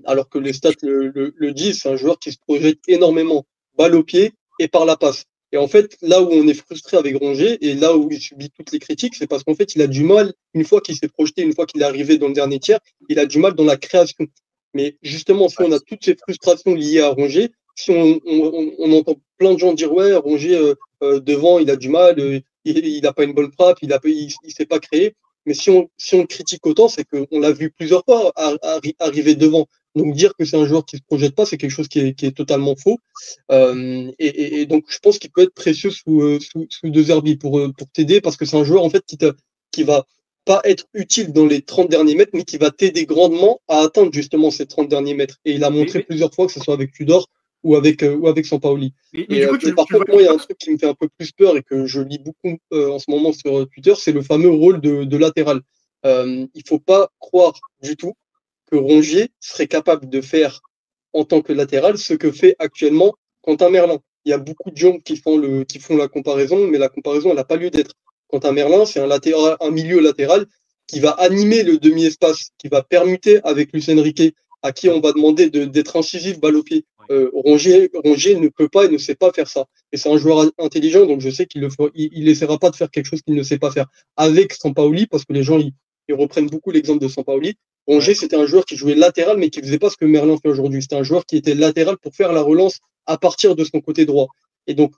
Alors que les stats le disent, c'est un joueur qui se projette énormément, balle au pied et par la passe. Et en fait, là où on est frustré avec Rongier et là où il subit toutes les critiques, c'est parce qu'en fait, il a du mal, une fois qu'il s'est projeté, une fois qu'il est arrivé dans le dernier tiers, il a du mal dans la création. Mais justement, si on a toutes ces frustrations liées à Rongier, si on entend plein de gens dire ouais, Rongier devant, il a du mal, il n'a pas une bonne frappe, il sait pas créer. Mais si on le critique autant, c'est qu'on l'a vu plusieurs fois arriver devant. Donc dire que c'est un joueur qui se projette pas, c'est quelque chose qui est totalement faux. Et donc je pense qu'il peut être précieux sous De Zerbi pour t'aider parce que c'est un joueur en fait qui va pas être utile dans les 30 derniers mètres, mais qui va t'aider grandement à atteindre justement ces 30 derniers mètres. Et il a montré plusieurs fois, que ce soit avec Tudor ou avec Sampaoli.
Mais du coup,
par contre, moi, il y a un truc qui me fait un peu plus peur et que je lis beaucoup en ce moment sur Twitter, c'est le fameux rôle de latéral. Il faut pas croire du tout que Rongier serait capable de faire en tant que latéral ce que fait actuellement Quentin Merlin. Il y a beaucoup de gens qui font la comparaison, mais la comparaison, elle n'a pas lieu d'être. Quentin Merlin, c'est un milieu latéral qui va animer le demi-espace, qui va permuter avec Luis Enrique, à qui on va demander d'être incisif, balle au pied. Rongier ne peut pas et ne sait pas faire ça. Et c'est un joueur intelligent, donc je sais qu'il essaiera pas de faire quelque chose qu'il ne sait pas faire avec Sampaoli, parce que les gens ils reprennent beaucoup l'exemple de Sampaoli. Rongier, c'était un joueur qui jouait latéral, mais qui faisait pas ce que Merlin fait aujourd'hui. C'était un joueur qui était latéral pour faire la relance à partir de son côté droit. Et donc,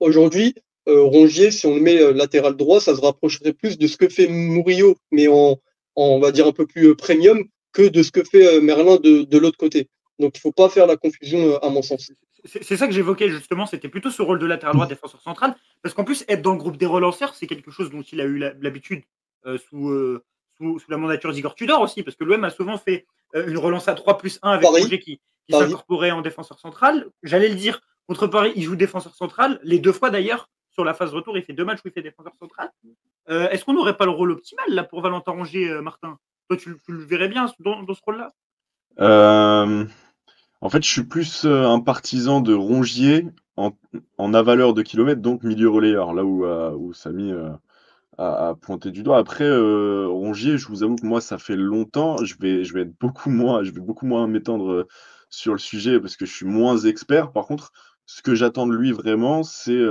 aujourd'hui, Rongier, si on le met latéral droit, ça se rapprocherait plus de ce que fait Murillo, mais on va dire un peu plus premium, que de ce que fait Merlin de l'autre côté. Donc, il ne faut pas faire la confusion, à mon sens.
C'est ça que j'évoquais justement, c'était plutôt ce rôle de latéral droit, défenseur central, parce qu'en plus, être dans le groupe des relanceurs, c'est quelque chose dont il a eu l'habitude sous la mandature d'Igor Tudor aussi, parce que l'OM a souvent fait une relance à 3+1 avec Rongier qui s'incorporait en défenseur central. J'allais le dire, contre Paris, il joue défenseur central, les 2 fois d'ailleurs, sur la phase retour, il fait 2 matchs où il fait défenseur central. Est-ce qu'on n'aurait pas le rôle optimal là pour Valentin Rongier, Martin? Toi, tu le verrais bien dans ce rôle-là?
En fait, je suis plus un partisan de Rongier en avaleur de kilomètres, donc milieu relayeur, là où Samy a pointé du doigt. Après, Rongier, je vous avoue que moi, ça fait longtemps, je vais être beaucoup moins m'étendre sur le sujet parce que je suis moins expert. Par contre, ce que j'attends de lui vraiment, c'est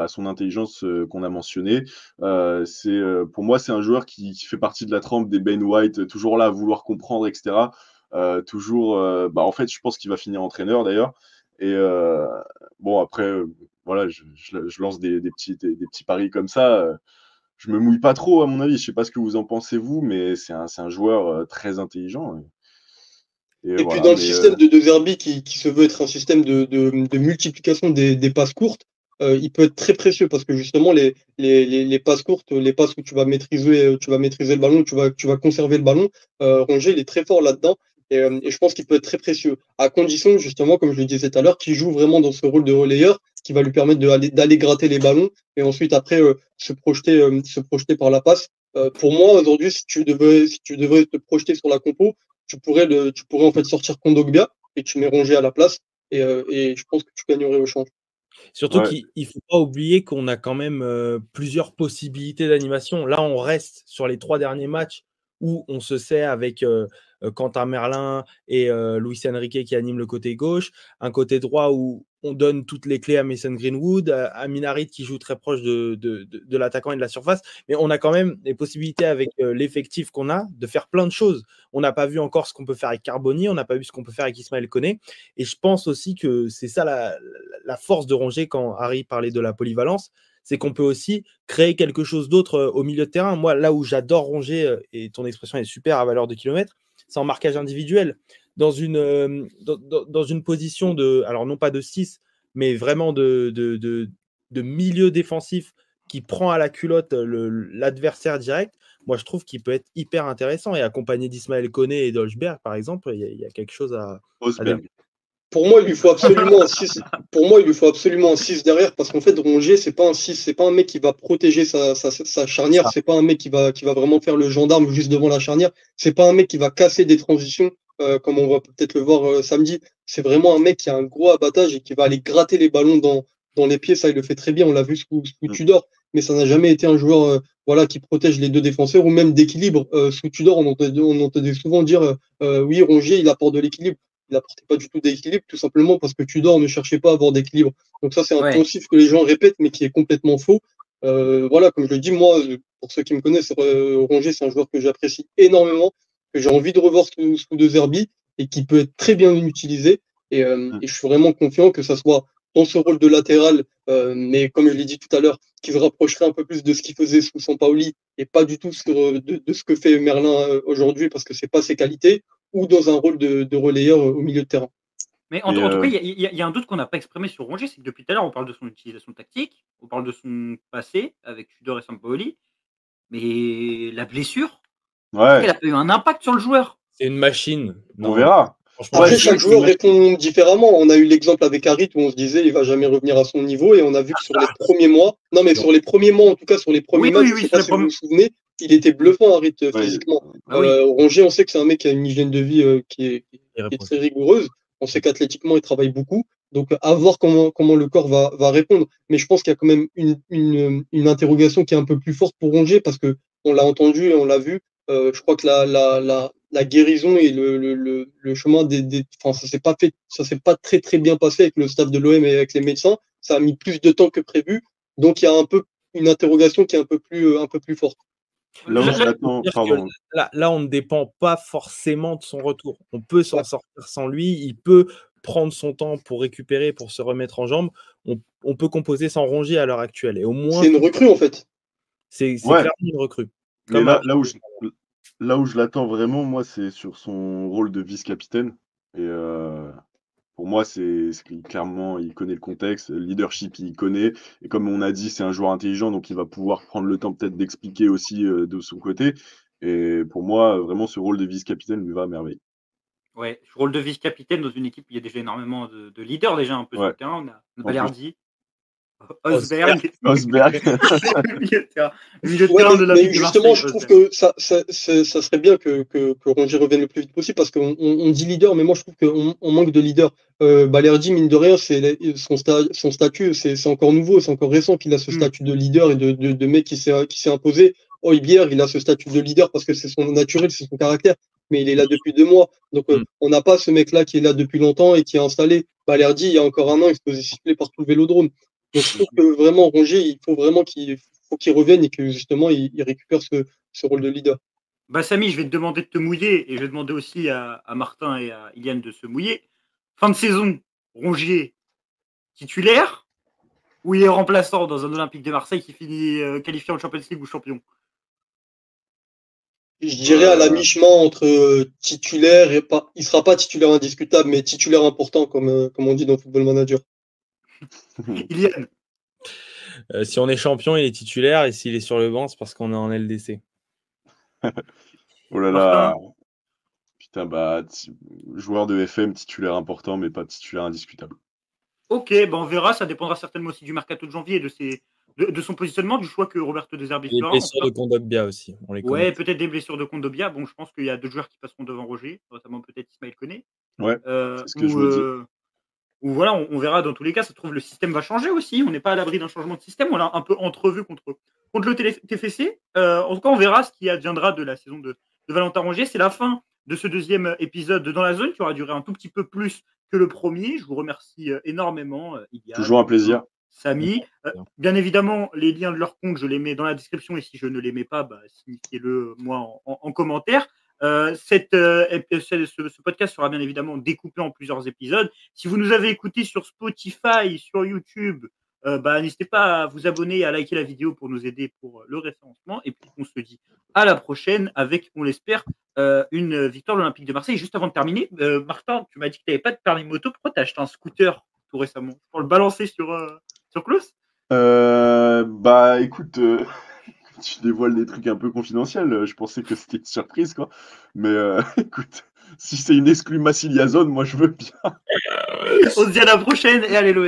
son intelligence qu'on a mentionnée. Pour moi, c'est un joueur qui fait partie de la trempe des Ben White, toujours là à vouloir comprendre, etc. En fait, je pense qu'il va finir entraîneur d'ailleurs. Et après, voilà, je lance des petits paris comme ça. Je me mouille pas trop, à mon avis. Je sais pas ce que vous en pensez, vous, mais c'est un joueur très intelligent.
Et puis dans le système de De Zerbi qui se veut être un système de multiplication des passes courtes, il peut être très précieux parce que justement les passes courtes, les passes où tu vas maîtriser le ballon, tu vas conserver le ballon, Rongier il est très fort là-dedans et je pense qu'il peut être très précieux à condition justement, comme je le disais tout à l'heure, qu'il joue vraiment dans ce rôle de relayeur qui va lui permettre d'aller gratter les ballons et ensuite après se projeter par la passe. Pour moi aujourd'hui, si tu devrais te projeter sur la compo, tu pourrais en fait sortir Kondogbia et tu mets Rongier à la place et je pense que tu gagnerais au change.
Surtout qu'il ne faut pas oublier qu'on a quand même plusieurs possibilités d'animation. Là, on reste sur les 3 derniers matchs où on se sait avec Quentin Merlin et Luis Enrique qui animent le côté gauche, un côté droit où on donne toutes les clés à Mason Greenwood, à Minarit qui joue très proche de l'attaquant et de la surface. Mais on a quand même des possibilités avec l'effectif qu'on a de faire plein de choses. On n'a pas vu encore ce qu'on peut faire avec Carboni, on n'a pas vu ce qu'on peut faire avec Ismaël Koné. Et je pense aussi que c'est ça la force de Rongier quand Harry parlait de la polyvalence, c'est qu'on peut aussi créer quelque chose d'autre au milieu de terrain. Moi, là où j'adore Rongier, et ton expression est super à valeur de kilomètres, c'est en marquage individuel. Dans une position alors non pas de 6, mais vraiment de milieu défensif qui prend à la culotte l'adversaire direct, moi je trouve qu'il peut être hyper intéressant. Et accompagné d'Ismaël Koné et d'Olsberg, par exemple, il y a quelque chose à
Pour moi, il lui faut absolument un 6. Pour moi, il lui faut absolument un 6 derrière parce qu'en fait, Rongier, c'est pas un 6, c'est pas un mec qui va protéger sa charnière, c'est pas un mec qui va vraiment faire le gendarme juste devant la charnière, c'est pas un mec qui va casser des transitions comme on va peut-être le voir samedi. C'est vraiment un mec qui a un gros abattage et qui va aller gratter les ballons dans les pieds. Ça, il le fait très bien. On l'a vu sous Tudor, mais ça n'a jamais été un joueur qui protège les 2 défenseurs ou même d'équilibre. Sous Tudor, on entendait souvent dire oui, Rongier, il apporte de l'équilibre. Il n'apportait pas du tout d'équilibre, tout simplement parce que Tudor ne cherchait pas à avoir d'équilibre. Donc ça, c'est un poncif que les gens répètent, mais qui est complètement faux. Comme je le dis, moi, pour ceux qui me connaissent, Rongier, c'est un joueur que j'apprécie énormément, que j'ai envie de revoir sous De Zerbi et qui peut être très bien utilisé. Et je suis vraiment confiant que ça soit dans ce rôle de latéral, mais comme je l'ai dit tout à l'heure, qui se rapprocherait un peu plus de ce qu'il faisait sous Sampaoli et pas du tout de ce que fait Merlin aujourd'hui, parce que c'est pas ses qualités, ou dans un rôle de relayeur au milieu de terrain.
Mais en tout cas, il y a un doute qu'on n'a pas exprimé sur Rongier, c'est que depuis tout à l'heure, on parle de son utilisation tactique, on parle de son passé avec Tudor et Sampaoli, Mais la blessure,
Ouais,
elle a pas eu un impact sur le joueur.
C'est une machine.
on
Non,
verra.
franchement,
Après,
Ouais,
chaque
c'est
joueur
une
répond différemment. On a eu l'exemple avec Harit où on se disait il va jamais revenir à son niveau et on a vu que sur les premiers mois, non mais
Non.
sur les premiers mois, en tout cas sur les premiers matchs, je sais
sur
pas
les
si vous
premiers.
vous souvenez, il était bluffant Harit
Ouais,
physiquement.
Ah oui.
Rongier, on sait que c'est un mec qui a une hygiène de vie qui est
irréprochable.
très rigoureuse. On sait qu'athlétiquement il travaille beaucoup. Donc à voir comment le corps va répondre. Mais je pense qu'il y a quand même une interrogation qui est un peu plus forte pour Rongier parce que on l'a entendu et on l'a vu. Je crois que la guérison et le chemin enfin, ça s'est pas très bien passé avec le staff de l'OM et avec les médecins. Ça a mis plus de temps que prévu. Donc il y a un peu une interrogation qui est un peu plus forte.
là où je l'attends,
Dire que
pardon.
là, on ne dépend pas forcément de son retour. On peut s'en sortir sans lui. Il peut prendre son temps pour récupérer, pour se remettre en jambes. On peut composer sans Rongier à l'heure actuelle. Et au moins,
C'est une recrue en fait.
c'est
Ouais.
clairement une recrue.
Mais
Comme
là où je l'attends vraiment, moi, c'est sur son rôle de vice-capitaine. Et pour moi, clairement, il connaît le contexte, le leadership, il connaît. Et comme on a dit, c'est un joueur intelligent, donc il va pouvoir prendre le temps peut-être d'expliquer aussi de son côté. Et pour moi, vraiment, ce rôle de vice-capitaine lui va à merveille.
Ouais, rôle de vice-capitaine dans une équipe, il y a déjà énormément de leaders déjà un peu sur
Ouais.
le terrain. On a
plus.
Balerdi, Osberg,
Osberg.
le milieu de
Ouais,
terrain de
mais
l'Olympique de
justement,
Marseille.
je trouve
Osberg.
que ça serait bien que Rongier revienne le plus vite possible parce qu'on dit leader, mais moi je trouve qu'on manque de leader. Balerdi, mine de rien, son statut, c'est encore nouveau, c'est encore récent qu'il a ce statut de leader et de mec qui s'est imposé. Højbjerg, il a ce statut de leader parce que c'est son naturel, c'est son caractère, mais il est là depuis 2 mois. Donc on n'a pas ce mec-là qui est là depuis longtemps et qui est installé. Balerdi, il y a encore un an, il se faisait siffler par tout le Vélodrome. Donc je trouve que vraiment Rongier, il faut vraiment qu'il revienne et que justement il récupère ce rôle de leader.
Bah Samy, je vais te demander de te mouiller et je vais demander aussi à Martin et à Iliane de se mouiller. Fin de saison, Rongier titulaire ou il est remplaçant dans un Olympique de Marseille qui finit qualifié en Champions League ou champion?
Je dirais à la mi-chemin entre titulaire et pas. Il sera pas titulaire indiscutable, mais titulaire important comme on dit dans Football Manager.
Iliane.
Si on est champion, il est titulaire. Et s'il est sur le banc, c'est parce qu'on est en LDC.
Oh là là. Putain, joueur de FM, titulaire important, mais pas titulaire indiscutable.
Ok, on verra. Ça dépendra certainement aussi du mercato de janvier et de son positionnement, du choix que Roberto De Zerbi fera.
Les blessures de Kondogbia aussi. On les connaît.
Ouais, peut-être des blessures de Kondogbia. Bon, je pense qu'il y a 2 joueurs qui passeront devant Roger, notamment peut-être Ismaël Koné.
Ouais, c'est ce que je me dis.
Ou voilà, on verra dans tous les cas. Ça se trouve, le système va changer aussi. On n'est pas à l'abri d'un changement de système. On l'a un peu entrevu contre le TFC. En tout cas, on verra ce qui adviendra de la saison de Valentin Rongier. C'est la fin de ce 2e épisode dans la zone qui aura duré un tout petit peu plus que le premier. Je vous remercie énormément.
Toujours un plaisir.
Samy. Bien évidemment, les liens de leur compte, je les mets dans la description et si je ne les mets pas, signifiez-le moi en commentaire. Ce podcast sera bien évidemment découpé en plusieurs épisodes. Si vous nous avez écoutés sur Spotify, sur YouTube, n'hésitez pas à vous abonner et à liker la vidéo pour nous aider pour le référencement. Et puis, on se dit à la prochaine avec, on l'espère, une victoire de l'Olympique de Marseille. Juste avant de terminer, Martin, tu m'as dit que tu n'avais pas de permis moto. Pourquoi tu as acheté un scooter tout récemment pour le balancer sur Klaus?
Écoute, tu dévoiles des trucs un peu confidentiels. Je pensais que c'était une surprise, quoi. Mais écoute, si c'est une exclue Massilia Zone, moi je veux bien.
On se dit à la prochaine et allez l'OM.